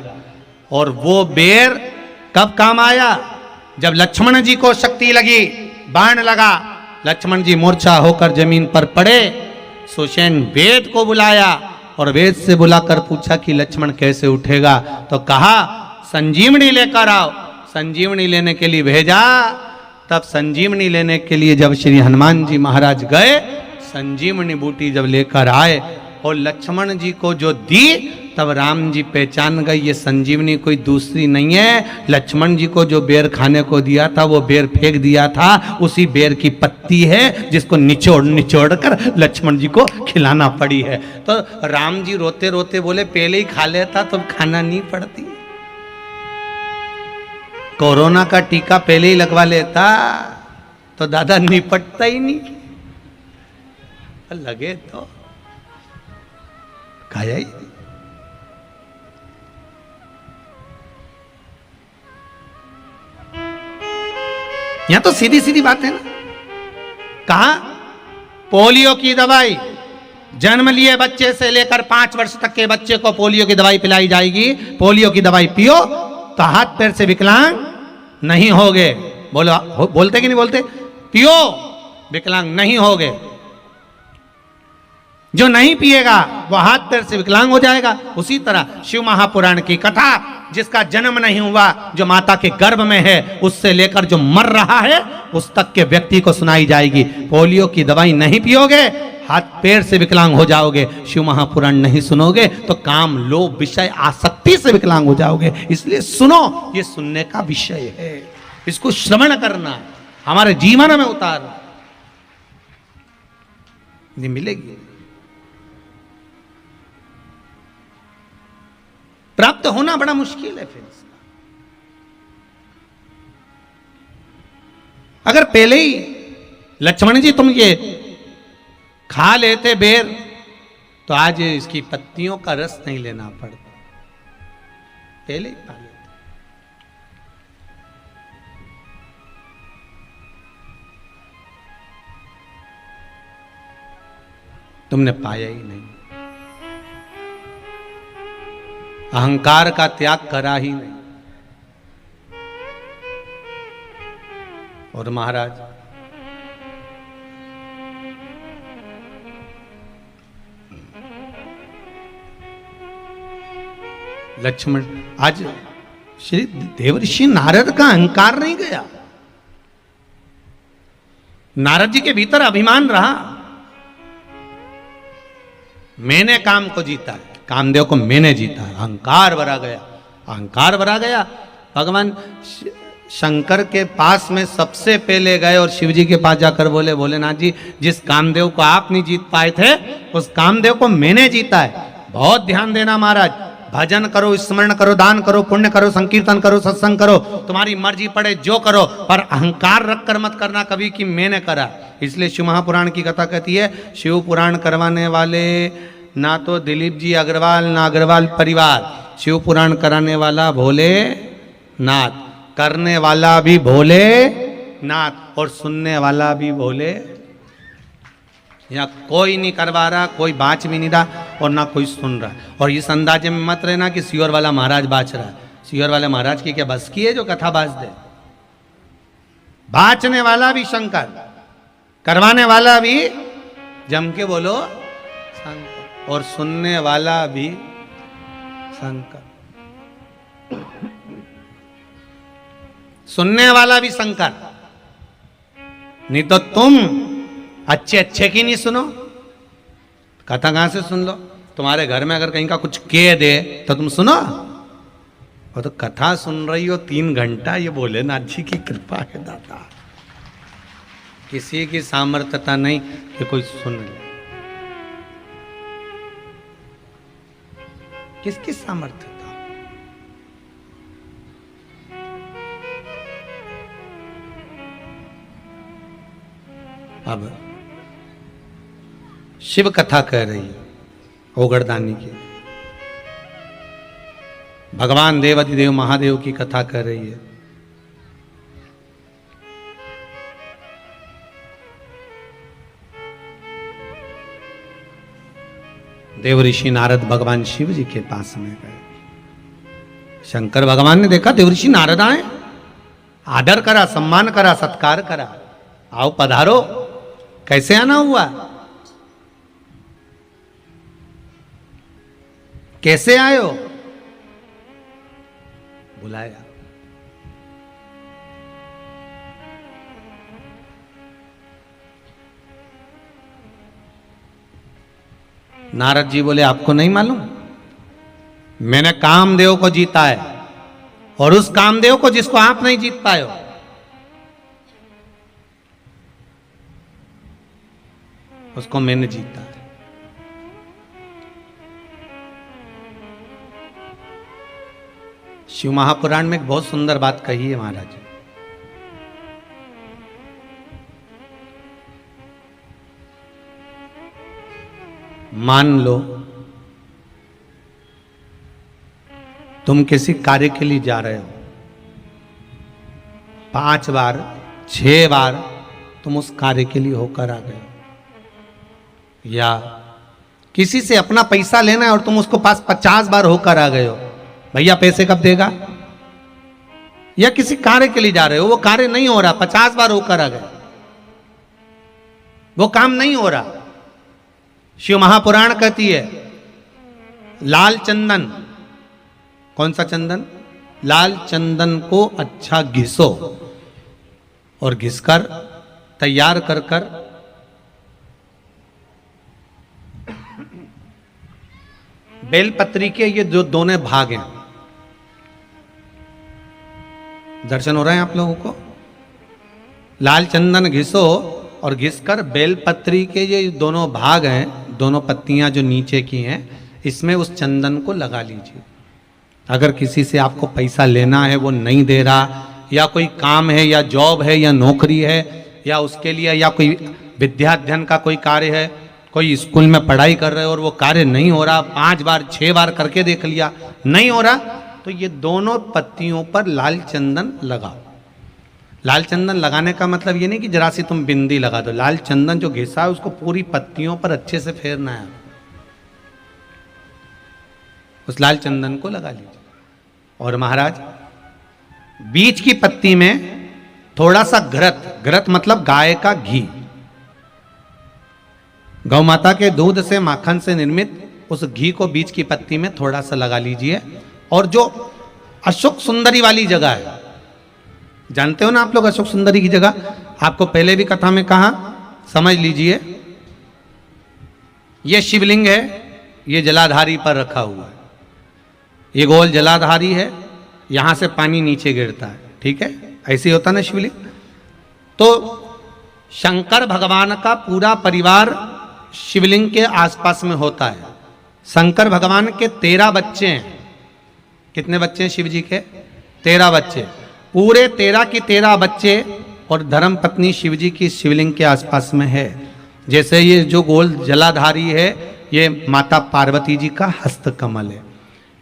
और वो बेर कब काम आया? जब लक्ष्मण जी को शक्ति लगी, बाण लगा, लक्ष्मण जी मूर्छा होकर जमीन पर पड़े। सुषेण वेद को बुलाया और वेद से बुलाकर पूछा कि लक्ष्मण कैसे उठेगा? तो कहा संजीवनी लेकर आओ। संजीवनी लेने के लिए भेजा। तब संजीवनी लेने के लिए जब श्री हनुमान जी महाराज गए, संजीवनी बूटी जब लेकर आए और लक्ष्मण जी को जो दी, तब राम जी पहचान गए ये संजीवनी कोई दूसरी नहीं है। लक्ष्मण जी को जो बेर खाने को दिया था, वो बेर फेंक दिया था, उसी बेर की पत्ती है जिसको निचोड़ निचोड़ कर लक्ष्मण जी को खिलाना पड़ी है। तो राम जी रोते रोते बोले पहले ही खा लेता तो खाना नहीं पड़ती। कोरोना का टीका पहले ही लगवा लेता तो दादा निपटता ही नहीं। लगे तो खाया ही। यहां तो सीधी सीधी बात है ना। कहा पोलियो की दवाई जन्म लिए बच्चे से लेकर 5 वर्ष तक के बच्चे को पोलियो की दवाई पिलाई जाएगी। पोलियो की दवाई पियो तो हाथ पैर से विकलांग नहीं होगे। बोलो, बोलते कि नहीं बोलते? पियो विकलांग नहीं होगे। जो नहीं पिएगा वो हाथ पैर से विकलांग हो जाएगा। उसी तरह शिव महापुराण की कथा, जिसका जन्म नहीं हुआ, जो माता के गर्भ में है, उससे लेकर जो मर रहा है उस तक के व्यक्ति को सुनाई जाएगी। पोलियो की दवाई नहीं पियोगे, हाथ पैर से विकलांग हो जाओगे। शिव महापुराण नहीं सुनोगे तो काम, लोभ, विषय, आसक्ति से विकलांग हो जाओगे। इसलिए सुनो, ये सुनने का विषय है, इसको श्रवण करना, हमारे जीवन में उतारना। ये मिलेगी, प्राप्त होना बड़ा मुश्किल है। फिर अगर पहले ही लक्ष्मण जी तुम ये खा लेते बेर, तो आज इसकी पत्तियों का रस नहीं लेना पड़ता, पहले ही खा लेते। तुमने पाया ही नहीं, अहंकार का त्याग करा ही नहीं। और महाराज लक्ष्मण, आज श्री देवर्षि नारद का अहंकार नहीं गया। नारद जी के भीतर अभिमान रहा, मैंने काम को जीता है, कामदेव को मैंने जीता है। अहंकार भरा गया, अहंकार भरा गया। भगवान शंकर के पास में सबसे पहले गए और शिव जी के पास जाकर बोले, भोलेनाथ जी, जिस कामदेव को आप नहीं जीत पाए थे, उस कामदेव को मैंने जीता है। बहुत ध्यान देना महाराज, भजन करो, स्मरण करो, दान करो, पुण्य करो, संकीर्तन करो, सत्संग करो, तुम्हारी मर्जी पड़े जो करो, पर अहंकार रख कर मत करना कभी कि मैंने करा। इसलिए शिव महापुराण की कथा कहती है, शिव पुराण करवाने वाले ना तो दिलीप जी अग्रवाल ना अग्रवाल परिवार, शिव पुराण कराने वाला भोले नाथ, करने वाला भी भोले नाथ और सुनने वाला भी भोले। यहाँ कोई नहीं करवा रहा, कोई बाँच भी नहीं रहा और ना कोई सुन रहा। और इस अंदाजे में मत रहना कि सीहोर वाला महाराज बाँच रहा है। सीहोर वाले महाराज की क्या बस की है जो कथा बाँच दे? बाँचने वाला भी शंकर, करवाने वाला भी जम के बोलो शंकर, और सुनने वाला भी शंकर, सुनने वाला भी शंकर। नहीं तो तुम अच्छे अच्छे की नहीं सुनो, कथा कहां से सुन लो? तुम्हारे घर में अगर कहीं का कुछ कह दे तो तुम सुनो। और तो कथा सुन रही हो 3 घंटा, ये भोलेनाथ जी की कृपा है दाता। किसी की सामर्थ्यता नहीं कि कोई सुन ले। किसकी सामर्थ्यता? अब शिव कथा कह रही है ओगड़दानी की, भगवान देवाधिदेव महादेव की कथा कर रही है। देव ऋषि नारद भगवान शिव जी के पास में गए। शंकर भगवान ने देखा देव ऋषि नारद आए, आदर करा, सम्मान करा, सत्कार करा, आओ पधारो। कैसे आना हुआ? कैसे आयो? बुलाया। नारद जी बोले, आपको नहीं मालूम, मैंने कामदेव को जीता है, और उस कामदेव को जिसको आप नहीं जीत पाए हो। उसको मैंने जीता है। शिव महापुराण में एक बहुत सुंदर बात कही है महाराज। मान लो तुम किसी कार्य के लिए जा रहे हो, 5 बार 6 बार तुम उस कार्य के लिए होकर आ गए, या किसी से अपना पैसा लेना है और तुम उसको पास 50 बार होकर आ गए हो, भैया पैसे कब देगा, या किसी कार्य के लिए जा रहे हो, वो कार्य नहीं हो रहा, 50 बार होकर आ गए, वो काम नहीं हो रहा। शिव महापुराण कहती है लाल चंदन, कौन सा चंदन, लाल चंदन को अच्छा घिसो और घिसकर तैयार कर कर बेलपत्री के ये जो दोनों भाग हैं, दर्शन हो रहे हैं आप लोगों को, लाल चंदन घिसो और घिसकर बेलपत्री के ये दोनों भाग हैं, दोनों पत्तियां जो नीचे की हैं, इसमें उस चंदन को लगा लीजिए। अगर किसी से आपको पैसा लेना है, वो नहीं दे रहा, या कोई काम है या जॉब है या नौकरी है या उसके लिए, या कोई विद्या अध्ययन का कोई कार्य है, कोई स्कूल में पढ़ाई कर रहे हो और वो कार्य नहीं हो रहा, 5 बार 6 बार करके देख लिया नहीं हो रहा, तो ये दोनों पत्तियों पर लाल चंदन लगाओ। लाल चंदन लगाने का मतलब ये नहीं कि जरा सी तुम बिंदी लगा दो, लाल चंदन जो घिसा है उसको पूरी पत्तियों पर अच्छे से फेरना है, उस लाल चंदन को लगा लीजिए। और महाराज बीच की पत्ती में थोड़ा सा घृत, घृत मतलब गाय का घी, गौ माता के दूध से माखन से निर्मित उस घी को बीच की पत्ती में थोड़ा सा लगा लीजिए। और जो अशोक सुंदरी वाली जगह है, जानते हो ना आप लोग अशोक सुंदरी की जगह, आपको पहले भी कथा में कहा, समझ लीजिए ये शिवलिंग है, ये जलाधारी पर रखा हुआ है, ये गोल जलाधारी है, यहां से पानी नीचे गिरता है, ठीक है, ऐसे होता ना शिवलिंग। तो शंकर भगवान का पूरा परिवार शिवलिंग के आसपास में होता है। शंकर भगवान के 13 बच्चे हैं। कितने बच्चे हैं शिव जी के? 13 बच्चे, पूरे 13 की 13 बच्चे और धर्म पत्नी शिव जी की शिवलिंग के आसपास में है। जैसे ये जो गोल जलाधारी है, ये माता पार्वती जी का हस्त कमल है।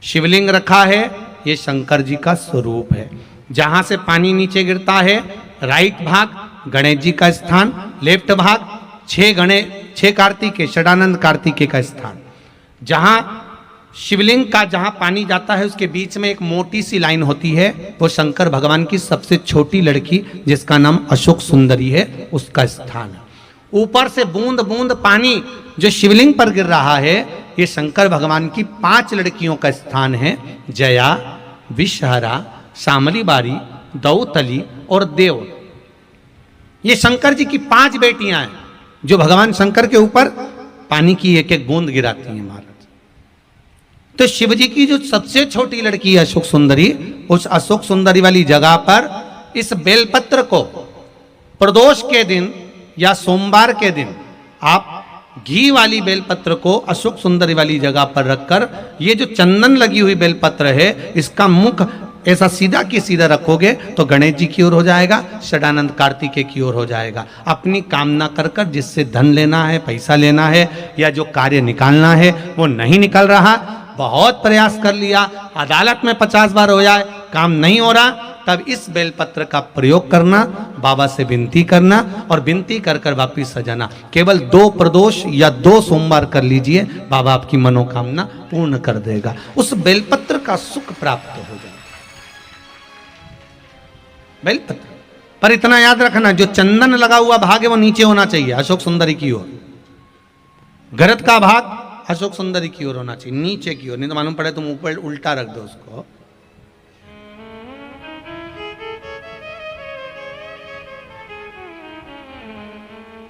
शिवलिंग रखा है, ये शंकर जी का स्वरूप है। जहां से पानी नीचे गिरता है, राइट भाग गणेश जी का स्थान, लेफ्ट भाग 6 कार्तिकेय, षडानंद कार्तिकेय का स्थान। जहां शिवलिंग का जहां पानी जाता है उसके बीच में एक मोटी सी लाइन होती है, वो शंकर भगवान की सबसे छोटी लड़की जिसका नाम अशोक सुंदरी है, उसका स्थान है। ऊपर से बूंद बूंद पानी जो शिवलिंग पर गिर रहा है, ये शंकर भगवान की 5 लड़कियों का स्थान है, जया, विषहरा, शामली बारी, दौतली और देव। ये शंकर जी की 5 बेटियां हैं जो भगवान शंकर के ऊपर पानी की एक एक बूंद गिराती हैं महाराज। तो शिव जी की जो सबसे छोटी लड़की है अशोक सुंदरी, उस अशोक सुंदरी वाली जगह पर इस बेलपत्र को प्रदोष के दिन या सोमवार के दिन आप घी वाली बेलपत्र को अशोक सुंदरी वाली जगह पर रखकर, ये जो चंदन लगी हुई बेलपत्र है, इसका मुख ऐसा सीधा की सीधा रखोगे तो गणेश जी की ओर हो जाएगा, षडानंद कार्तिकेय की ओर हो जाएगा। अपनी कामना कर कर जिससे धन लेना है, पैसा लेना है, या जो कार्य निकालना है वो नहीं निकल रहा, बहुत प्रयास कर लिया, अदालत में 50 बार हो जाए, काम नहीं हो रहा, तब इस बेलपत्र का प्रयोग करना, बाबा से विनती करना और विनती कर कर वापिस सजाना। केवल 2 प्रदोष या 2 सोमवार कर लीजिए, बाबा आपकी मनोकामना पूर्ण कर देगा, उस बेलपत्र का सुख प्राप्त हो जाएगा। बेलपत्र पर इतना याद रखना, जो चंदन लगा हुआ भाग है वो नीचे होना चाहिए, अशोक सुंदरी की ओर। घृत का भाग अशोक सुंदरी की ओर होना चाहिए, नीचे की ओर, नहीं तो मालूम पड़े तुम ऊपर उल्टा रख दो उसको।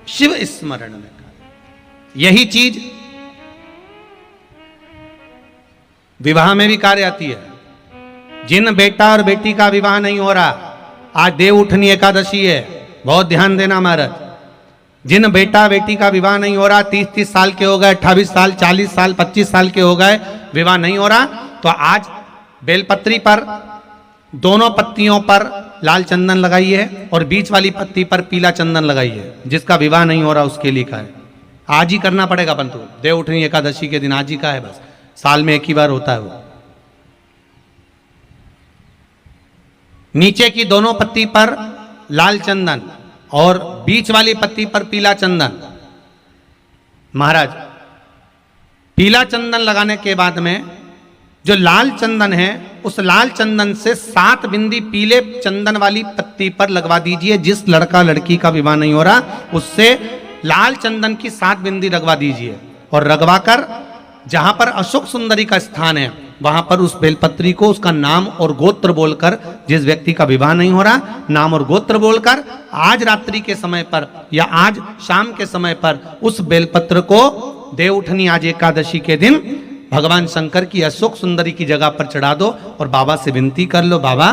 शिव स्मरण में कार्य, यही चीज विवाह में भी कार्य आती है। जिन बेटा और बेटी का विवाह नहीं हो रहा, आज देव उठनी एकादशी है, बहुत ध्यान देना महाराज। जिन बेटा बेटी का विवाह नहीं हो रहा, 30-30 साल के हो गए, 28 साल, 40 साल, 25 साल के हो गए, विवाह नहीं हो रहा, तो आज बेलपत्री पर दोनों पत्तियों पर लाल चंदन लगाइए और बीच वाली पत्ती पर पीला चंदन लगाइए। जिसका विवाह नहीं हो रहा उसके लिए का है, आज ही करना पड़ेगा, परंतु देव उठनी एकादशी के दिन आज ही का है, बस साल में एक ही बार होता है वो। नीचे की दोनों पत्ती पर लाल चंदन और बीच वाली पत्ती पर पीला चंदन। महाराज, पीला चंदन लगाने के बाद में जो लाल चंदन है, उस लाल चंदन से 7 बिंदी पीले चंदन वाली पत्ती पर लगवा दीजिए। जिस लड़का लड़की का विवाह नहीं हो रहा, उससे लाल चंदन की 7 बिंदी लगवा दीजिए और लगवाकर जहां पर अशोक सुंदरी का स्थान है, वहां पर उस बेलपत्री को उसका नाम और गोत्र बोलकर, जिस व्यक्ति का विवाह नहीं हो रहा, नाम और गोत्र बोलकर आज रात्रि के समय पर या आज शाम के समय पर उस बेलपत्र को देवउठनी आज एकादशी के दिन भगवान शंकर की अशोक सुंदरी की जगह पर चढ़ा दो और बाबा से विनती कर लो, बाबा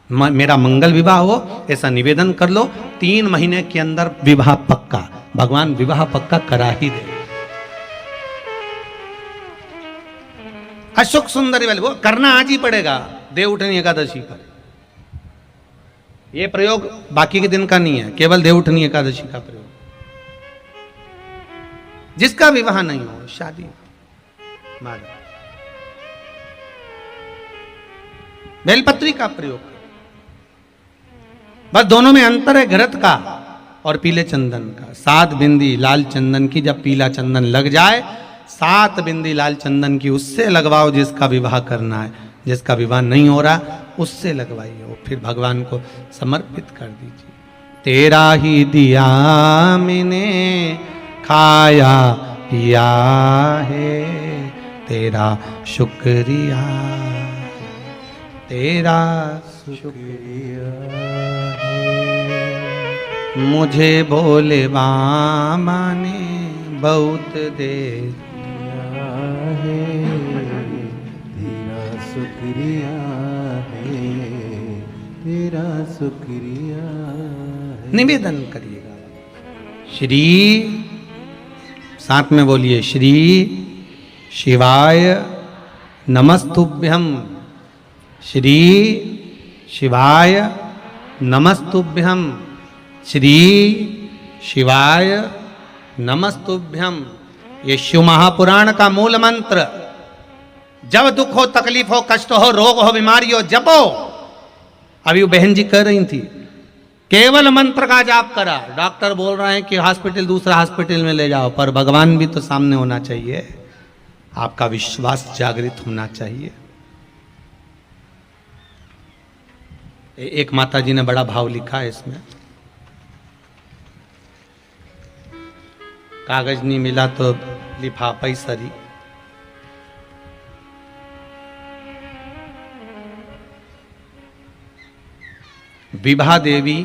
मेरा मंगल विवाह हो, ऐसा निवेदन कर लो। 3 महीने के अंदर विवाह पक्का, भगवान विवाह पक्का करा ही दे। अशोक सुंदरी वाले वो करना आज ही पड़ेगा देवउठनी एकादशी पर। यह प्रयोग बाकी के दिन का नहीं है, केवल देवउठनी एकादशी का प्रयोग। जिसका विवाह नहीं हो, शादी बेलपत्री का प्रयोग, बस दोनों में अंतर है घृत का और पीले चंदन का। 7 बिंदी लाल चंदन की जब पीला चंदन लग जाए, 7 बिंदी लाल चंदन की उससे लगवाओ जिसका विवाह करना है। जिसका विवाह नहीं हो रहा, उससे लगवाइए और फिर भगवान को समर्पित कर दीजिए। तेरा ही दिया मैंने खाया पिया है, तेरा शुक्रिया, तेरा शुक्रिया है। मुझे भोले बाबा ने बहुत दे दिया है, तेरा शुक्रिया है, तेरा शुक्रिया है। निवेदन करिएगा। श्री, साथ में बोलिए, श्री शिवाय नमस्तुभ्यम, श्री शिवाय नमस्तुभ्यम, श्री शिवाय नमस्तुभ्यम। ये शिव महापुराण का मूल मंत्र। जब दुख हो, तकलीफ हो, कष्ट हो, रोग हो, बीमारी हो, जपो। अभी वो बहन जी कह रही थी, केवल मंत्र का जाप करा। डॉक्टर बोल रहे हैं कि हॉस्पिटल, दूसरा हॉस्पिटल में ले जाओ, पर भगवान भी तो सामने होना चाहिए। आपका विश्वास जागृत होना चाहिए। एक माता जी ने बड़ा भाव लिखा है इसमें। कागज नहीं मिला तो लिफाफा ही सरी। विभा देवी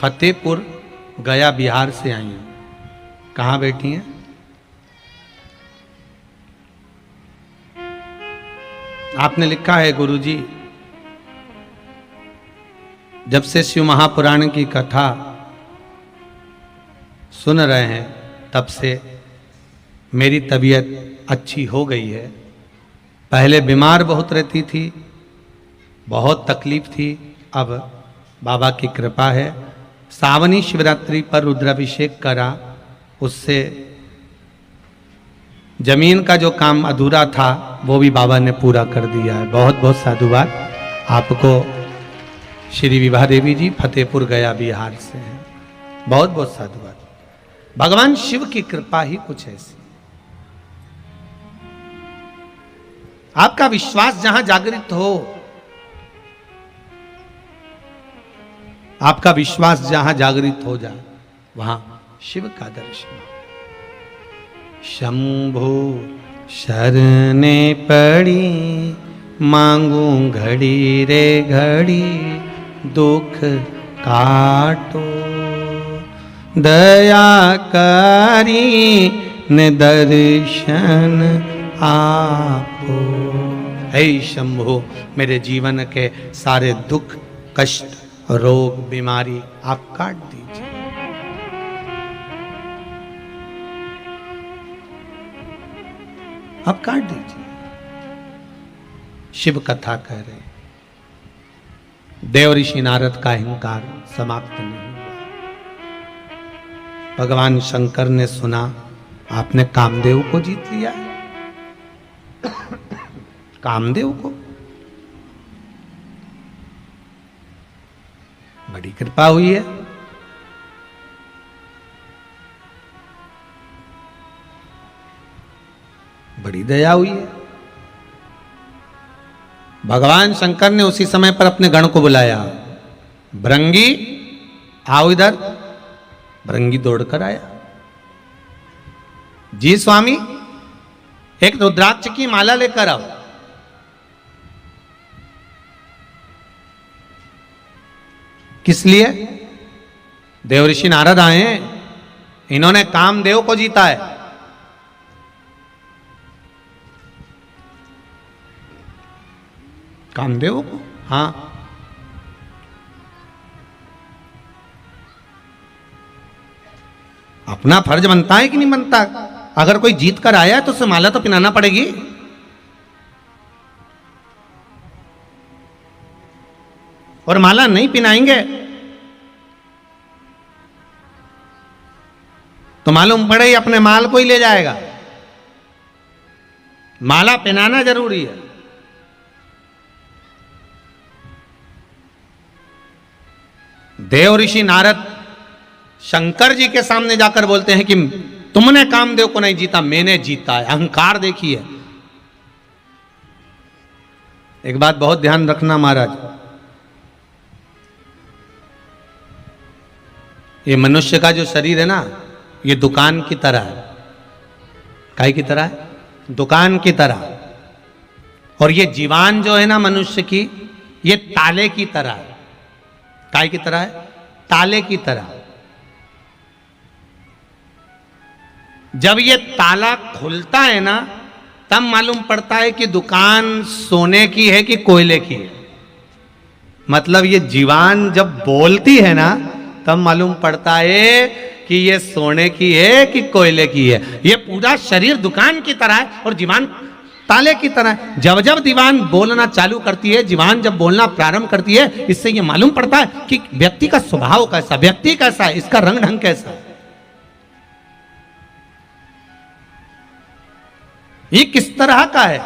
फतेहपुर गया बिहार से आई हैं। कहाँ बैठी हैं? आपने लिखा है, गुरुजी, जब से शिव महापुराण की कथा सुन रहे हैं, तब से मेरी तबीयत अच्छी हो गई है। पहले बीमार बहुत रहती थी, बहुत तकलीफ थी, अब बाबा की कृपा है। सावनी शिवरात्रि पर रुद्राभिषेक करा, उससे जमीन का जो काम अधूरा था वो भी बाबा ने पूरा कर दिया है। बहुत बहुत साधुवाद आपको। श्री विभा देवी जी फतेहपुर गया बिहार से हैं। बहुत बहुत साधुवाद। भगवान शिव की कृपा ही कुछ ऐसी। आपका विश्वास जहां जागृत हो, आपका विश्वास जहां जागृत हो जाए, वहां शिव का दर्शन। शंभो शरणे पड़ी, मांगू घड़ी रे घड़ी, दुख काटो, दया करी ने दर्शन आपो। हे शंभो, मेरे जीवन के सारे दुख, कष्ट, रोग, बीमारी आप काट दीजिए। आप काट दीजिए। शिव कथा कह रहे, देव ऋषि नारद का अहंकार समाप्त नहीं हुआ। भगवान शंकर ने सुना आपने कामदेव को जीत लिया है। कामदेव को, बड़ी कृपा हुई है। बड़ी दया हुई है। भगवान शंकर ने उसी समय पर अपने गण को बुलाया, भृंगी आओ इधर। भृंगी दौड़कर आया, जी स्वामी एक रुद्राक्ष की माला लेकर आओ। किस लिए? देवऋषि नारद आए हैं, इन्होंने कामदेव को जीता है। कामदेव को? हाँ। अपना फर्ज बनता है कि नहीं बनता? अगर कोई जीत कर आया है तो उसे माला तो पहनाना पड़ेगी। और माला नहीं पहनाएंगे तो मालूम पड़े अपने माल को ही ले जाएगा। माला पहनाना जरूरी है। देव ऋषि नारद शंकर जी के सामने जाकर बोलते हैं कि तुमने कामदेव को नहीं जीता, मैंने जीता है। अहंकार देखिए। एक बात बहुत ध्यान रखना महाराज, ये मनुष्य का जो शरीर है ना, ये दुकान की तरह है। काय की तरह है? दुकान की तरह। और ये जीवान जो है ना मनुष्य की, ये ताले की तरह है। काय की तरह है? ताले की तरह। जब ये ताला खुलता है ना, तब मालूम पड़ता है कि दुकान सोने की है कि कोयले की है। मतलब ये जीवान जब बोलती है ना, तब मालूम पड़ता है कि ये सोने की है कि कोयले की है। ये पूरा शरीर दुकान की तरह है और जीवान ताले की तरह है। जब जब दीवान बोलना चालू करती है, जीवान जब बोलना प्रारंभ करती है, इससे ये मालूम पड़ता है कि व्यक्ति का स्वभाव कैसा, व्यक्ति कैसा है, इसका रंग ढंग कैसा है, ये किस तरह का है।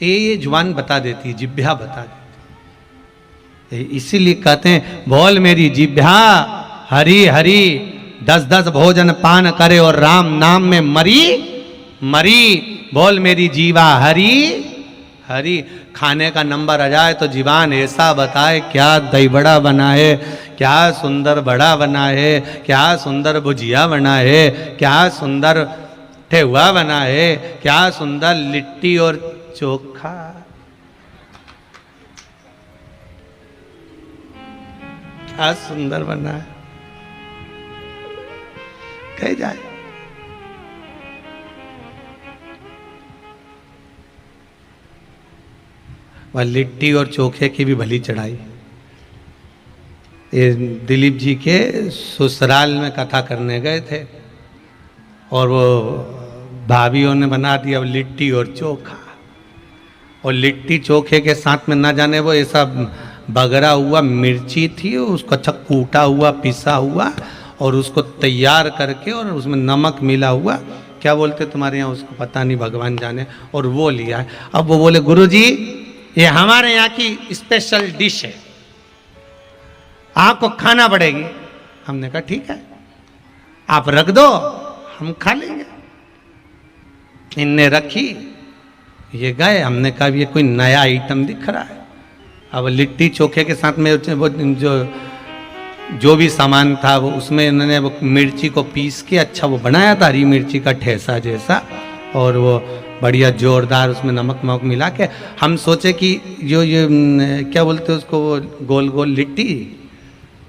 ये जुबान बता देती है, जिह्वा बता देती है। इसीलिए कहते हैं बोल मेरी जिह्वा हरि हरि, 10-10 भोजन पान करे और राम नाम में मरी मरी। बोल मेरी जीवा हरि हरि। खाने का नंबर आ जाए तो जीवान ऐसा बताए, क्या दही बड़ा बना है, क्या सुंदर बड़ा बना है, क्या सुंदर भुजिया बना है, क्या सुंदर ठेहुआ बना है, क्या सुंदर लिट्टी और चोखा। क्या सुंदर बना है, कह जाए। वह लिट्टी और चोखे की भी भली चढ़ाई। ये दिलीप जी के ससुराल में कथा करने गए थे और वो भाभीयों ने बना दिया लिट्टी और चोखा। और लिट्टी चोखे के साथ में ना जाने वो ऐसा बगरा हुआ मिर्ची थी, उसको अच्छा कूटा हुआ पिसा हुआ और उसको तैयार करके और उसमें नमक मिला हुआ, क्या बोलते तुम्हारे यहाँ उसको पता नहीं, भगवान जाने, और वो लिया है। अब वो बोले गुरुजी ये हमारे यहाँ की स्पेशल डिश है, आपको खाना पड़ेगी। हमने कहा ठीक है आप रख दो, हम खा लेंगे। इनने रखी, ये गए। हमने कहा ये कोई नया आइटम दिख रहा है। अब लिट्टी चोखे के साथ में वो जो भी सामान था वो उसमें इन्होंने वो मिर्ची को पीस के अच्छा वो बनाया था, हरी मिर्ची का ठेसा जैसा, और वो बढ़िया जोरदार उसमें नमक वमक मिला के। हम सोचे कि जो ये क्या बोलते हैं उसको, वो गोल गोल लिट्टी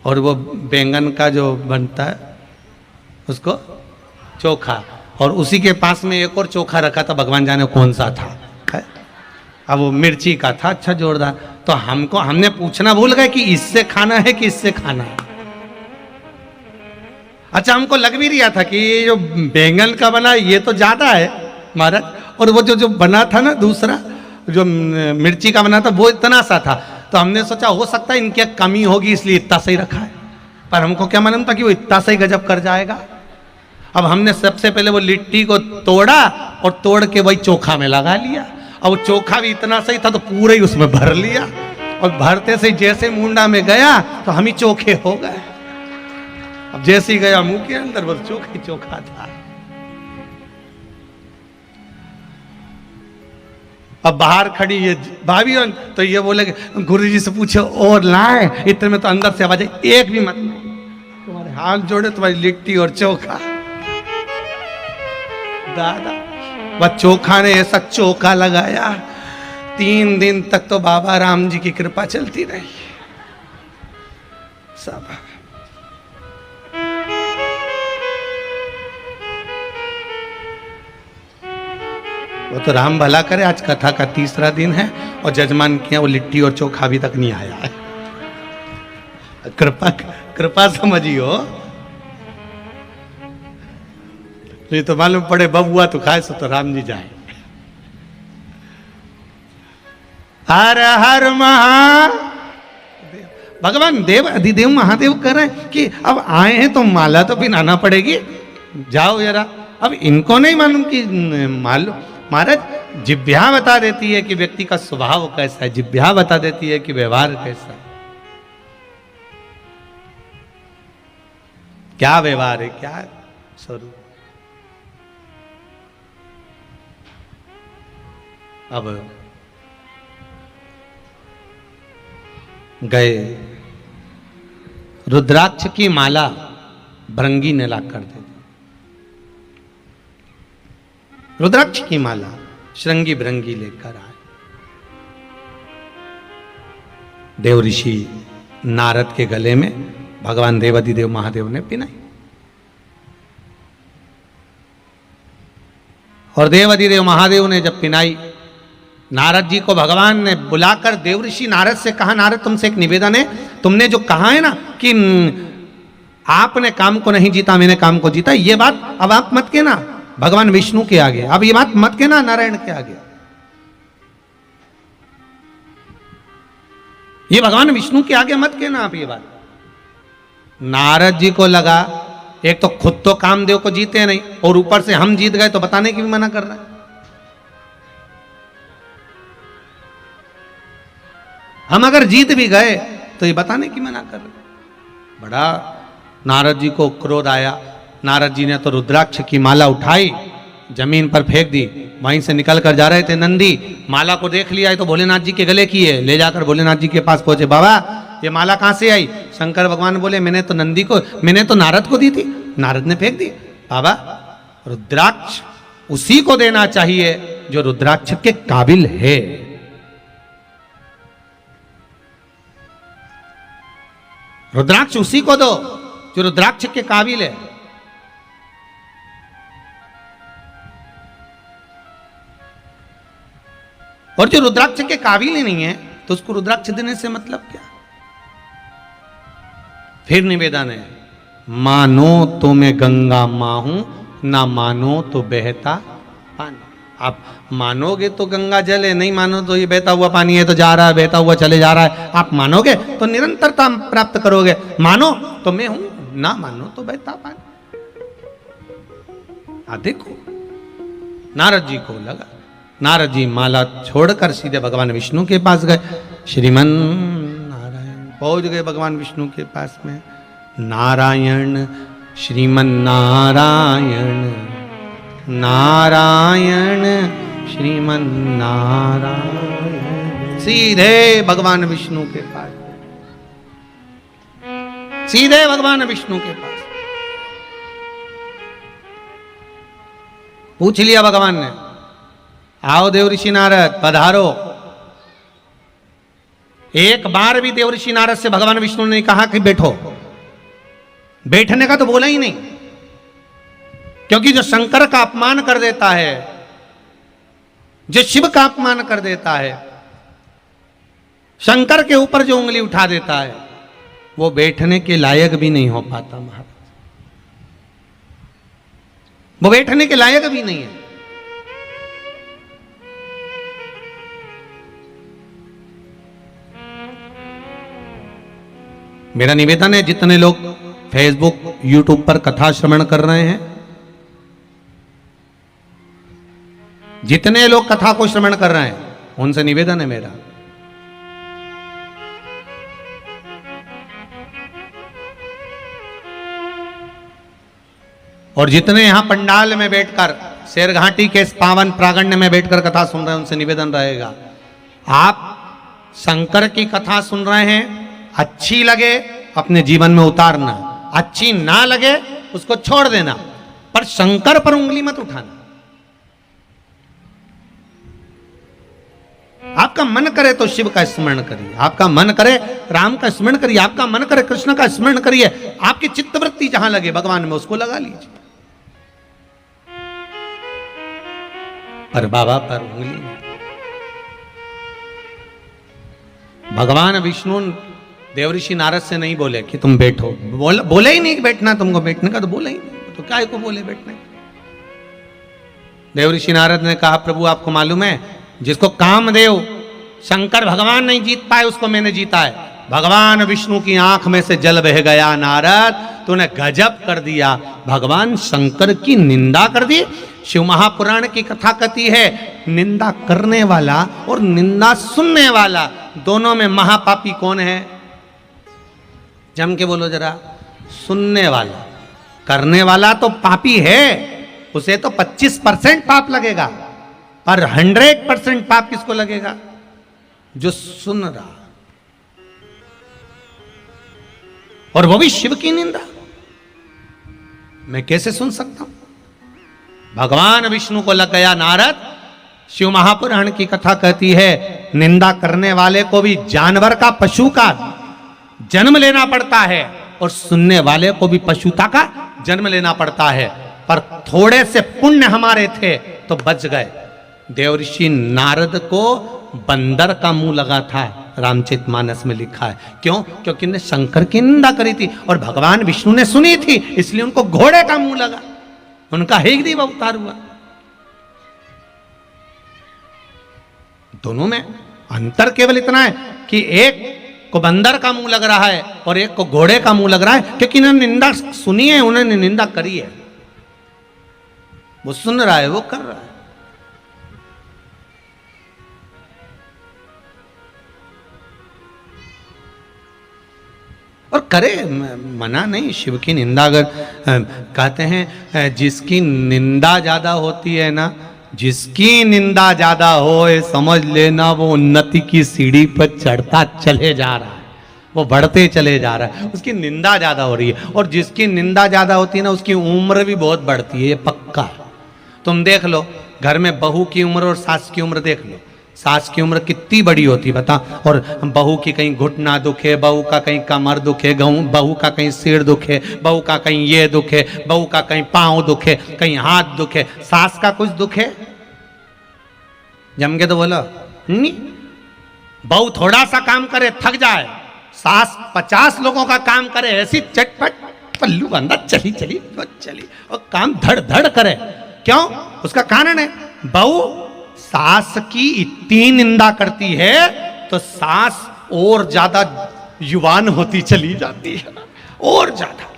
और वो बैंगन का जो बनता है उसको चोखा, और उसी के पास में एक और चोखा रखा था, भगवान जाने कौन सा था। अब वो मिर्ची का था अच्छा जोरदार। तो हमने पूछना भूल गए कि इससे खाना है कि इससे खाना है। अच्छा हमको लग भी रहा था कि ये जो बैंगन का बना ये तो ज्यादा है महाराज, और वो जो बना था ना दूसरा जो मिर्ची का बना था वो इतना सा था। तो हमने सोचा हो सकता है इनकी कमी होगी इसलिए इतना सही रखा है, पर हमको क्या मालूम था कि वो इतना सही गजब कर जाएगा। अब हमने सबसे पहले वो लिट्टी को तोड़ा और तोड़ के वही चोखा में लगा लिया। अब वो चोखा भी इतना सही था तो पूरा ही उसमें भर लिया और भरते से जैसे मुंडा में गया तो हम ही चोखे हो गए। अब जैसे ही गया मुंह के अंदर बस चोखा ही चोखा था। अब बाहर खड़ी ये भाभी तो ये बोले गुरुजी से पूछो और लाए, इतने में तो अंदर से आवाज आई, एक भी मत नहीं, तुम्हारे हाथ जोड़े तुम्हारी लिट्टी और चोखा। दादा वह चोखा ने ऐसा चोखा लगाया, 3 दिन तक तो बाबा राम जी की कृपा चलती रही। सब वो तो राम भला करे, आज कथा का 3रा दिन है और जजमान किया वो लिट्टी और चोखा अभी तक नहीं आया है। कृपा कृपा समझियो। तो ये तो मालूम पड़े बबुआ तो खाए सो तो राम जी जाए। हर हर भगवान देव अधिदेव महादेव कह रहे हैं कि अब आए हैं तो माला तो पिनाना पड़ेगी, जाओ जरा। अब इनको नहीं मालूम कि मालूम महाराज जिभ्या बता देती है कि व्यक्ति का स्वभाव कैसा है, जिभ्या बता देती है कि व्यवहार कैसा है, क्या व्यवहार है, क्या स्वरूप। अब गए रुद्राक्ष की माला भृंगी ने ला कर दे, रुद्राक्ष की माला श्रृंगी भृंगी लेकर आए। देव ऋषि नारद के गले में भगवान देवाधिदेव महादेव ने पिनाई और देवाधिदेव महादेव ने जब पिनाई, नारद जी को भगवान ने बुलाकर देव ऋषि नारद से कहा, नारद तुमसे एक निवेदन है, तुमने जो कहा है ना कि आपने काम को नहीं जीता मैंने काम को जीता, ये बात अब आप मत कहना भगवान विष्णु के आगे, अब ये बात मत कहना नारायण के आगे। ये भगवान विष्णु के आगे मत कहना आप ये बात। नारद जी को लगा एक तो खुद तो कामदेव को जीते नहीं और ऊपर से हम जीत गए तो बताने की भी मना कर रहा है। हम अगर जीत भी गए तो ये बताने की मना कर रहे। बड़ा नारद जी को क्रोध आया। नारद जी ने तो रुद्राक्ष की माला उठाई, जमीन पर फेंक दी। वहीं से निकल कर जा रहे थे नंदी, माला को देख लिया तो भोलेनाथ जी के गले की है, ले जाकर भोलेनाथ जी के पास पहुंचे। बाबा ये माला कहां से आई? शंकर भगवान बोले मैंने तो नारद को दी थी, नारद ने फेंक दी। बाबा रुद्राक्ष उसी को देना चाहिए जो रुद्राक्ष के काबिल है। रुद्राक्ष उसी को दो जो रुद्राक्ष के काबिल है। और जो रुद्राक्ष के काबिल ही नहीं है तो उसको रुद्राक्ष देने से मतलब क्या? फिर निवेदन है, मानो तो मैं गंगा मां हूं, ना मानो तो बहता पानी। आप मानोगे तो गंगा जल है, नहीं मानो तो ये बहता हुआ पानी है, तो जा रहा है बहता हुआ चले जा रहा है। आप मानोगे तो निरंतरता प्राप्त करोगे, मानो तो मैं हूं, ना मानो तो बहता पानी। देखो नारद जी को लगा, नारद जी माला छोड़कर सीधे भगवान विष्णु के पास गए। श्रीमन नारायण पहुंच गए भगवान विष्णु के पास में। नारायण श्रीमन नारायण, नारायण श्रीमन नारायण। सीधे भगवान विष्णु के पास, सीधे भगवान विष्णु के पास पूछ लिया भगवान ने, आओ देव ऋषि नारद पधारो। एक बार भी देव ऋषि नारद से भगवान विष्णु ने कहा कि बैठो, बैठने का तो बोला ही नहीं, क्योंकि जो शंकर का अपमान कर देता है, जो शिव का अपमान कर देता है, शंकर के ऊपर जो उंगली उठा देता है, वो बैठने के लायक भी नहीं हो पाता महाराज, वो बैठने के लायक भी नहीं है। मेरा निवेदन है जितने लोग फेसबुक यूट्यूब पर कथा श्रवण कर रहे हैं, जितने लोग कथा को श्रवण कर रहे हैं, उनसे निवेदन है मेरा, और जितने यहाँ पंडाल में बैठकर शेरघाटी के इस पावन प्रांगण में बैठकर कथा सुन रहे हैं, उनसे निवेदन रहेगा, आप शंकर की कथा सुन रहे हैं, अच्छी लगे अपने जीवन में उतारना, अच्छी ना लगे उसको छोड़ देना, पर शंकर पर उंगली मत उठाना। आपका मन करे तो शिव का स्मरण करिए, आपका मन करे राम का स्मरण करिए, आपका मन करे कृष्ण का स्मरण करिए, आपकी चित्तवृत्ति जहां लगे भगवान में उसको लगा लीजिए, पर बाबा पर उंगली नहीं। भगवान विष्णु देवऋषि नारद से नहीं बोले कि तुम बैठो, बोले ही नहीं कि बैठना, तुमको बैठने का तो बोला ही नहीं, तो क्या को बोले बैठने। देवऋषि नारद ने कहा प्रभु आपको मालूम है जिसको कामदेव शंकर भगवान नहीं जीत पाए उसको मैंने जीता है। भगवान विष्णु की आंख में से जल बह गया, नारद तूने गजब कर दिया, भगवान शंकर की निंदा कर दी। शिव महापुराण की कथा कहती है निंदा करने वाला और निंदा सुनने वाला दोनों में महापापी कौन है? जम के बोलो जरा। सुनने वाला, करने वाला तो पापी है, उसे तो 25% पाप लगेगा, पर 100% पाप किसको लगेगा? जो सुन रहा, और वो भी शिव की निंदा। मैं कैसे सुन सकता हूं? भगवान विष्णु को लग गया नारद। शिव महापुराण की कथा कहती है निंदा करने वाले को भी जानवर का, पशु का जन्म लेना पड़ता है, और सुनने वाले को भी पशुता का जन्म लेना पड़ता है। पर थोड़े से पुण्य हमारे थे तो बच गए। देवऋषि नारद को बंदर का मुंह लगा था, रामचरितमानस में लिखा है। क्यों? क्योंकि उन्हें शंकर की निंदा करी थी और भगवान विष्णु ने सुनी थी, इसलिए उनको घोड़े का मुंह लगा, उनका हेग्रीव अवतार हुआ। दोनों में अंतर केवल इतना है कि एक को बंदर का मुंह लग रहा है और एक को घोड़े का मुंह लग रहा है, क्योंकि इन्होंने निंदा सुनी है, उन्होंने निंदा करी है। वो सुन रहा है, वो कर रहा है। और करे, मना नहीं, शिव की निंदा अगर कहते हैं जिसकी निंदा ज्यादा होती है ना, जिसकी निंदा ज्यादा हो समझ लेना वो उन्नति की सीढ़ी पर चढ़ता चले जा रहा है, वो बढ़ते चले जा रहा है, उसकी निंदा ज्यादा हो रही है। और जिसकी निंदा ज्यादा होती है ना उसकी उम्र भी बहुत बढ़ती है, ये पक्का है। तुम देख लो घर में बहू की उम्र और सास की उम्र देख लो, सास की उम्र कितनी बड़ी होती बता, और बहू की कहीं घुटना दुखे, बहू का कहीं कमर दुखे, बहू का कहीं सिर दुखे, बहू का कहीं ये दुखे, बहू का कहीं पांव दुखे, कहीं हाथ दुखे, सास का कुछ दुखे? जम के तो बोलो नहीं। बहू थोड़ा सा काम करे थक जाए, सास 50 लोगों का काम करे ऐसी चटपट पल्लू बंदा चली चली चली और काम धड़ धड़ करे। क्यों? उसका कारण है बहू सास की इतनी निंदा करती है तो सास और ज्यादा युवान होती चली जाती है, और ज्यादा।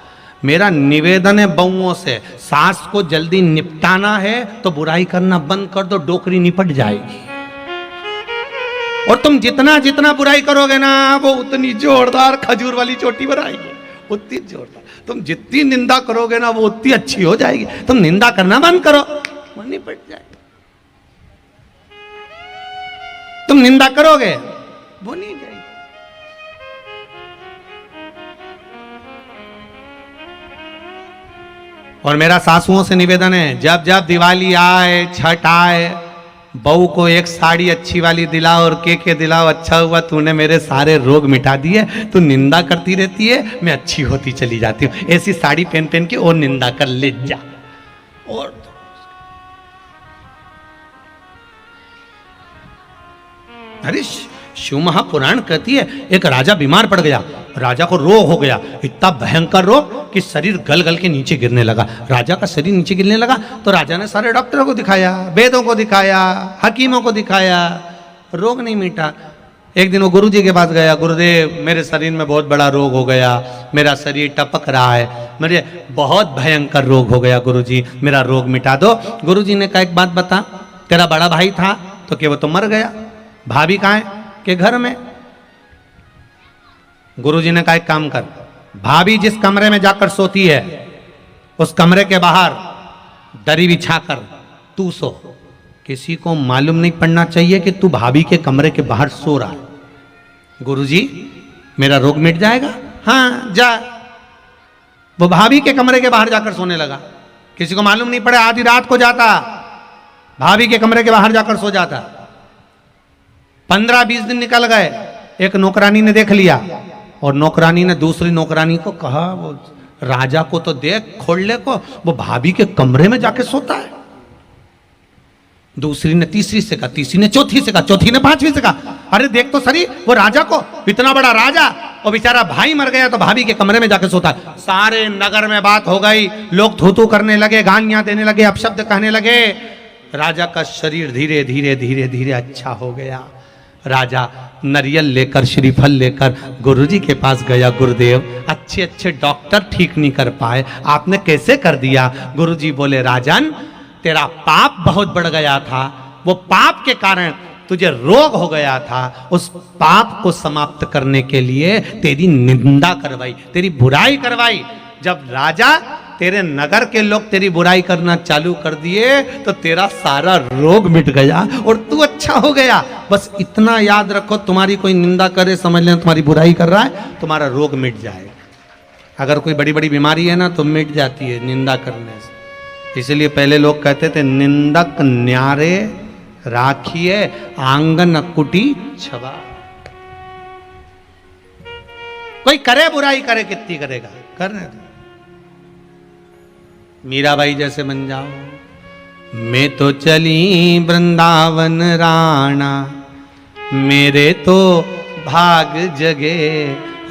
मेरा निवेदन है बहुओं से, सास को जल्दी निपटाना है तो बुराई करना बंद कर दो, डोकरी निपट जाएगी। और तुम जितना जितना बुराई करोगे ना वो उतनी जोरदार खजूर वाली चोटी पर आएगी, उतनी जोरदार। तुम जितनी निंदा करोगे ना वो उतनी अच्छी हो जाएगी। तुम निंदा करना बंद करो, वो निपट जाएगी। तुम निंदा करोगे वो नहीं जाएगी। और मेरा सासुओं से निवेदन है जब जब दिवाली आए, छठ आए, बहू को एक साड़ी अच्छी वाली दिलाओ और के दिलाओ, अच्छा हुआ तूने मेरे सारे रोग मिटा दिए, तू निंदा करती रहती है मैं अच्छी होती चली जाती हूँ। ऐसी साड़ी पहन पहन के और निंदा कर ले जा। और अरे शिव महापुराण कहती है एक राजा बीमार पड़ गया, राजा को रोग हो गया, इतना भयंकर रोग कि शरीर गल गल के नीचे गिरने लगा। राजा का शरीर नीचे गिरने लगा तो राजा ने सारे डॉक्टरों को दिखाया, वेदों को दिखाया, हकीमों को दिखाया, रोग नहीं मिटा। एक दिन वो गुरु जी के पास गया, गुरुदेव मेरे शरीर में बहुत बड़ा रोग हो गया, मेरा शरीर टपक रहा है, मेरे बहुत भयंकर रोग हो गया, गुरु जी मेरा रोग मिटा दो। गुरु जी ने कहा एक बात बता, तेरा बड़ा भाई था तो क्या वो तो मर गया, भाभी कहाँ है के घर में। गुरुजी ने कहा एक काम कर, भाभी जिस कमरे में जाकर सोती है उस कमरे के बाहर दरी बिछाकर तू सो। किसी को मालूम नहीं पड़ना चाहिए कि तू भाभी के कमरे के बाहर सो रहा है। गुरुजी मेरा रोग मिट जाएगा? हाँ जा। वो भाभी के कमरे के बाहर जाकर सोने लगा। किसी को मालूम नहीं पड़े, आधी रात को जाता, भाभी के कमरे के बाहर जाकर सो जाता। 15-20 दिन निकल गए। एक नौकरानी ने देख लिया और नौकरानी ने दूसरी नौकरानी को कहा, वो राजा को तो देख, खोलने को, वो भाभी के कमरे में जाके सोता है। दूसरी ने तीसरी से कहा, तीसरी ने चौथी से कहा, चौथी ने पांचवी से कहा, अरे देख तो सही, वो राजा को, इतना बड़ा राजा, और बेचारा भाई मर गया तो भाभी के कमरे में जाके सोता है। सारे नगर में बात हो गई, लोग थू थू करने लगे, गालियां देने लगे, अपशब्द कहने लगे। राजा का शरीर धीरे धीरे धीरे धीरे अच्छा हो गया। राजा नारियल लेकर, श्रीफल लेकर गुरुजी के पास गया। गुरुदेव अच्छे अच्छे डॉक्टर ठीक नहीं कर पाए, आपने कैसे कर दिया? गुरुजी बोले, राजन तेरा पाप बहुत बढ़ गया था, वो पाप के कारण तुझे रोग हो गया था। उस पाप को समाप्त करने के लिए तेरी निंदा करवाई, तेरी बुराई करवाई। जब राजा तेरे नगर के लोग तेरी बुराई करना चालू कर दिए तो तेरा सारा रोग मिट गया और तू अच्छा हो गया। बस इतना याद रखो, तुम्हारी कोई निंदा करे, समझ लेना तुम्हारी बुराई कर रहा है, तुम्हारा रोग मिट जाएगा। अगर कोई बड़ी बड़ी बीमारी है ना तो मिट जाती है निंदा करने से। इसलिए पहले लोग कहते थे, निंदक न्यारे राखिए आंगन कुटी छवा। कोई करे बुराई करे, कितनी करेगा, करने दो। मीराबाई जैसे बन जाओ। मैं तो चली वृंदावन राणा, मेरे तो भाग जगे,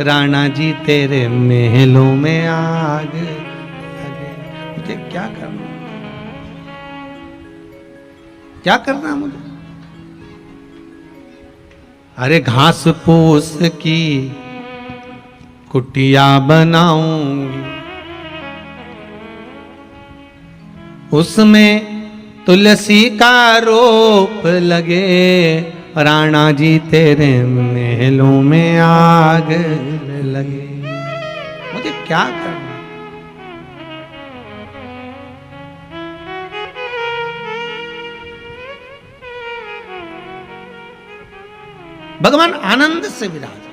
राणा जी तेरे महलों में आग लगे। मुझे क्या करना, क्या करना मुझे? अरे घास फूस की कुटिया बनाऊंगी, उसमें तुलसी का रोप लगे, राणा जी तेरे महलों में आग लगे। मुझे क्या करना? भगवान आनंद से विराज।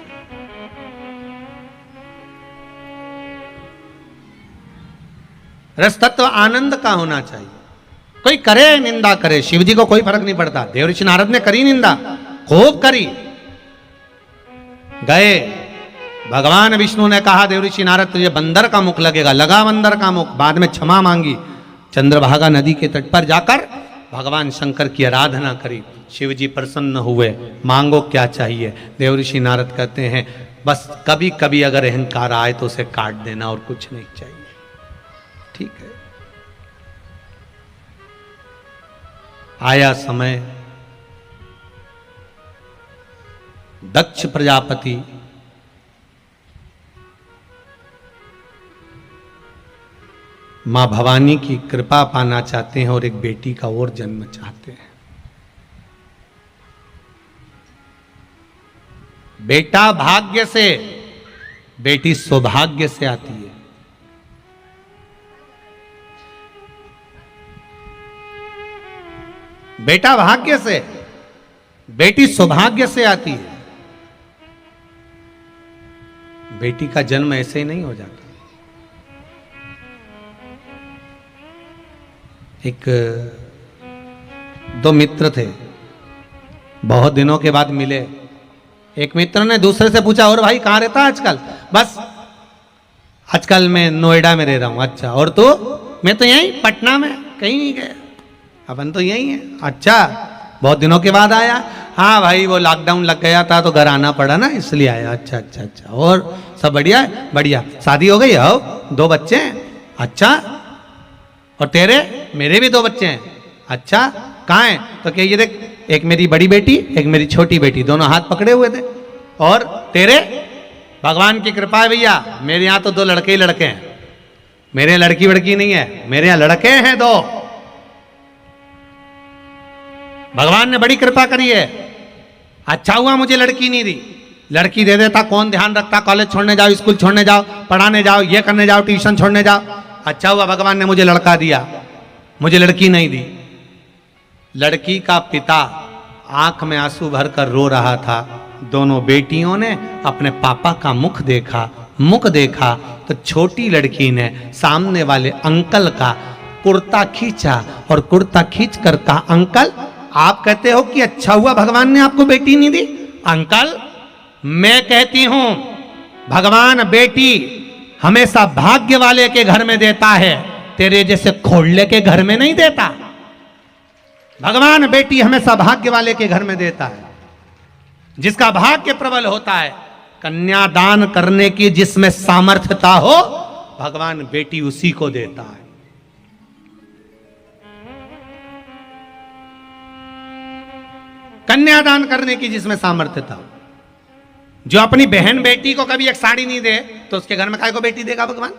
रस तत्व आनंद का होना चाहिए। कोई करे निंदा करे, शिव जी को कोई फर्क नहीं पड़ता। देवऋषि नारद ने करी निंदा, खूब करी। गए, भगवान विष्णु ने कहा, देवऋषि नारद तुझे बंदर का मुख लगेगा, लगा बंदर का मुख। बाद में क्षमा मांगी। चंद्रभागा नदी के तट पर जाकर भगवान शंकर की आराधना करी। शिव जी प्रसन्न हुए, मांगो क्या चाहिए? देवऋषि नारद कहते हैं, बस कभी कभी अगर अहंकार आए तो उसे काट देना, और कुछ नहीं चाहिए। ठीक है। आया समय, दक्ष प्रजापति मां भवानी की कृपा पाना चाहते हैं और एक बेटी का और जन्म चाहते हैं। बेटा भाग्य से, बेटी सौभाग्य से आती है। बेटा भाग्य से, बेटी सौभाग्य से आती है। बेटी का जन्म ऐसे ही नहीं हो जाता। एक दो मित्र थे, बहुत दिनों के बाद मिले। एक मित्र ने दूसरे से पूछा, और भाई कहाँ रहता आजकल? बस आजकल मैं नोएडा में रह रहा हूं। अच्छा, और तू? मैं तो यहीं पटना में, कहीं नहीं गया, अपन तो यही है। अच्छा, बहुत दिनों के बाद आया? हाँ भाई, वो लॉकडाउन लग गया था तो घर आना पड़ा ना, इसलिए आया। अच्छा अच्छा अच्छा, और सब बढ़िया है? बढ़िया। शादी हो गई? हो, 2 बच्चे हैं। अच्छा, और तेरे? मेरे भी 2 बच्चे हैं। अच्छा, कहाँ हैं? तो क्या, ये देख, एक मेरी बड़ी बेटी, एक मेरी छोटी बेटी, दोनों हाथ पकड़े हुए थे। और तेरे? भगवान की कृपा है भैया, मेरे यहाँ तो 2 लड़के ही लड़के हैं। मेरे लड़की वड़की नहीं है, मेरे यहाँ लड़के हैं 2। भगवान ने बड़ी कृपा करी है। अच्छा हुआ मुझे लड़की नहीं दी, लड़की दे देता कौन ध्यान रखता? कॉलेज छोड़ने जाओ, स्कूल छोड़ने जाओ, पढ़ाने जाओ, ये करने जाओ, ट्यूशन छोड़ने जाओ। अच्छा हुआ भगवान ने मुझे लड़का दिया, मुझे लड़की नहीं दी। लड़की का पिता आंख में आंसू भरकर रो रहा था। दोनों बेटियों ने अपने पापा का मुख देखा तो छोटी लड़की ने सामने वाले अंकल का कुर्ता खींचा और कुर्ता खींच कर कहा, अंकल आप कहते हो कि अच्छा हुआ भगवान ने आपको बेटी नहीं दी। अंकल मैं कहती हूं भगवान बेटी हमेशा भाग्य वाले के घर में देता है, तेरे जैसे खोड़ले के घर में नहीं देता। भगवान बेटी हमेशा भाग्य वाले के घर में देता है, जिसका भाग्य प्रबल होता है। कन्यादान करने की जिसमें सामर्थ्यता हो, भगवान बेटी उसी को देता है। कन्यादान करने की जिसमें सामर्थ्यता हो। जो अपनी बहन बेटी को कभी एक साड़ी नहीं दे तो उसके घर में काय को बेटी देगा भगवान।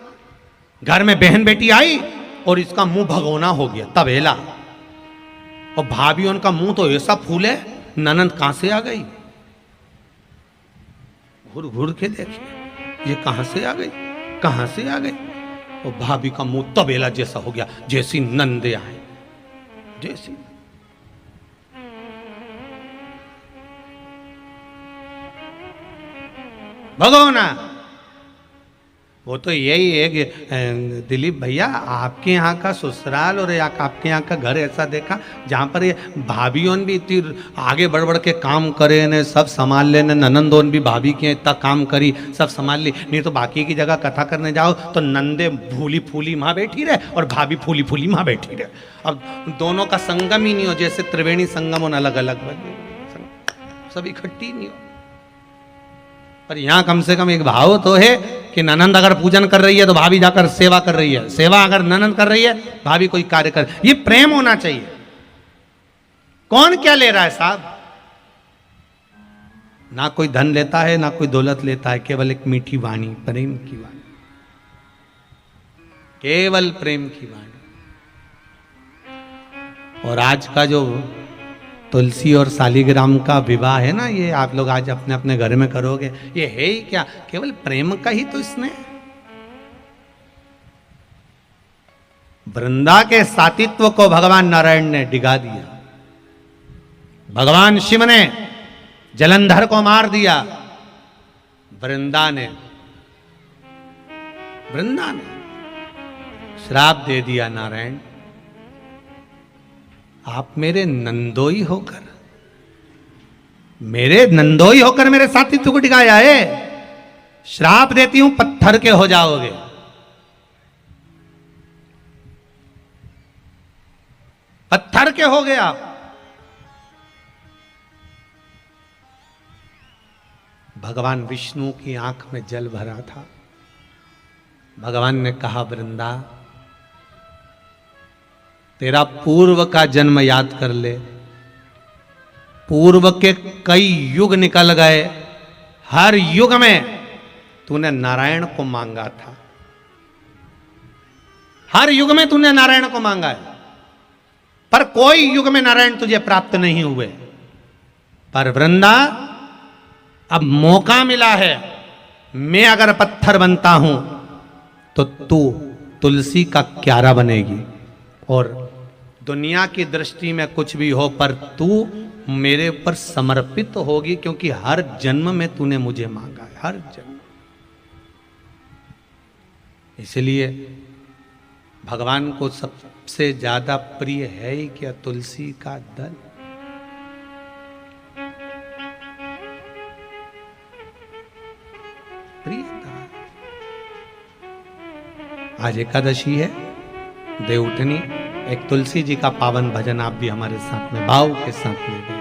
घर में बहन बेटी आई और इसका मुंह भगोना हो गया, तबेला, और भाभी उनका मुंह तो ऐसा फूले, ननंद कहां से आ गई, घूर घूर के देखिए ये कहां से आ गई, कहां से आ गई। और भाभी का मुंह तबेला जैसा हो गया, जैसी नंदे आए, जैसी। भगवाना वो तो यही है कि दिलीप भैया आपके यहाँ का ससुराल और आपके यहाँ का घर ऐसा देखा जहाँ पर ये भाभीयों भी इतनी आगे बढ़ बढ़ के काम करे ने, सब संभाल ले, ननंदोन भी भाभी के इतना काम करी, सब संभाल ली। नहीं तो बाकी की जगह कथा करने जाओ तो नंदे भूली फूली माँ बैठी रहे और भाभी फूली फूली माँ बैठी रहे। अब दोनों का संगम ही नहीं हो, जैसे त्रिवेणी संगम हो, अलग अलग सब इकट्ठी नहीं हो। पर यहां कम से कम एक भाव तो है कि ननंद अगर पूजन कर रही है तो भाभी जाकर सेवा कर रही है, सेवा अगर ननंद कर रही है भाभी कोई कार्य कर, ये प्रेम होना चाहिए। कौन क्या ले रहा है साहब? ना कोई धन लेता है ना कोई दौलत लेता है, केवल एक मीठी वाणी, प्रेम की वाणी, केवल प्रेम की वाणी। और आज का जो तुलसी और सालिग्राम का विवाह है ना, ये आप लोग आज अपने अपने घर में करोगे, ये है ही क्या, केवल प्रेम का ही तो इसने। वृंदा के सातित्व को भगवान नारायण ने डिगा दिया, भगवान शिव ने जलंधर को मार दिया, वृंदा ने श्राप दे दिया, नारायण आप मेरे नंदोई होकर मेरे साथित्व को डिगाया है, श्राप देती हूं पत्थर के हो जाओगे। पत्थर के हो गए आप। भगवान विष्णु की आंख में जल भरा था। भगवान ने कहा, वृंदा तेरा पूर्व का जन्म याद कर ले, पूर्व के कई युग निकल गए, हर युग में तूने नारायण को मांगा था, हर युग में तूने नारायण को मांगा है, पर कोई युग में नारायण तुझे प्राप्त नहीं हुए। पर वृंदा अब मौका मिला है, मैं अगर पत्थर बनता हूं तो तू तुलसी का क्यारा बनेगी, और दुनिया की दृष्टि में कुछ भी हो पर तू मेरे ऊपर समर्पित होगी, क्योंकि हर जन्म में तूने मुझे मांगा है, हर जन्म। इसलिए भगवान को सबसे ज्यादा प्रिय है ही क्या, तुलसी का दल। प्रियता। आज एकादशी है, देवउठनी, एक तुलसी जी का पावन भजन आप भी हमारे साथ में भाव के साथ में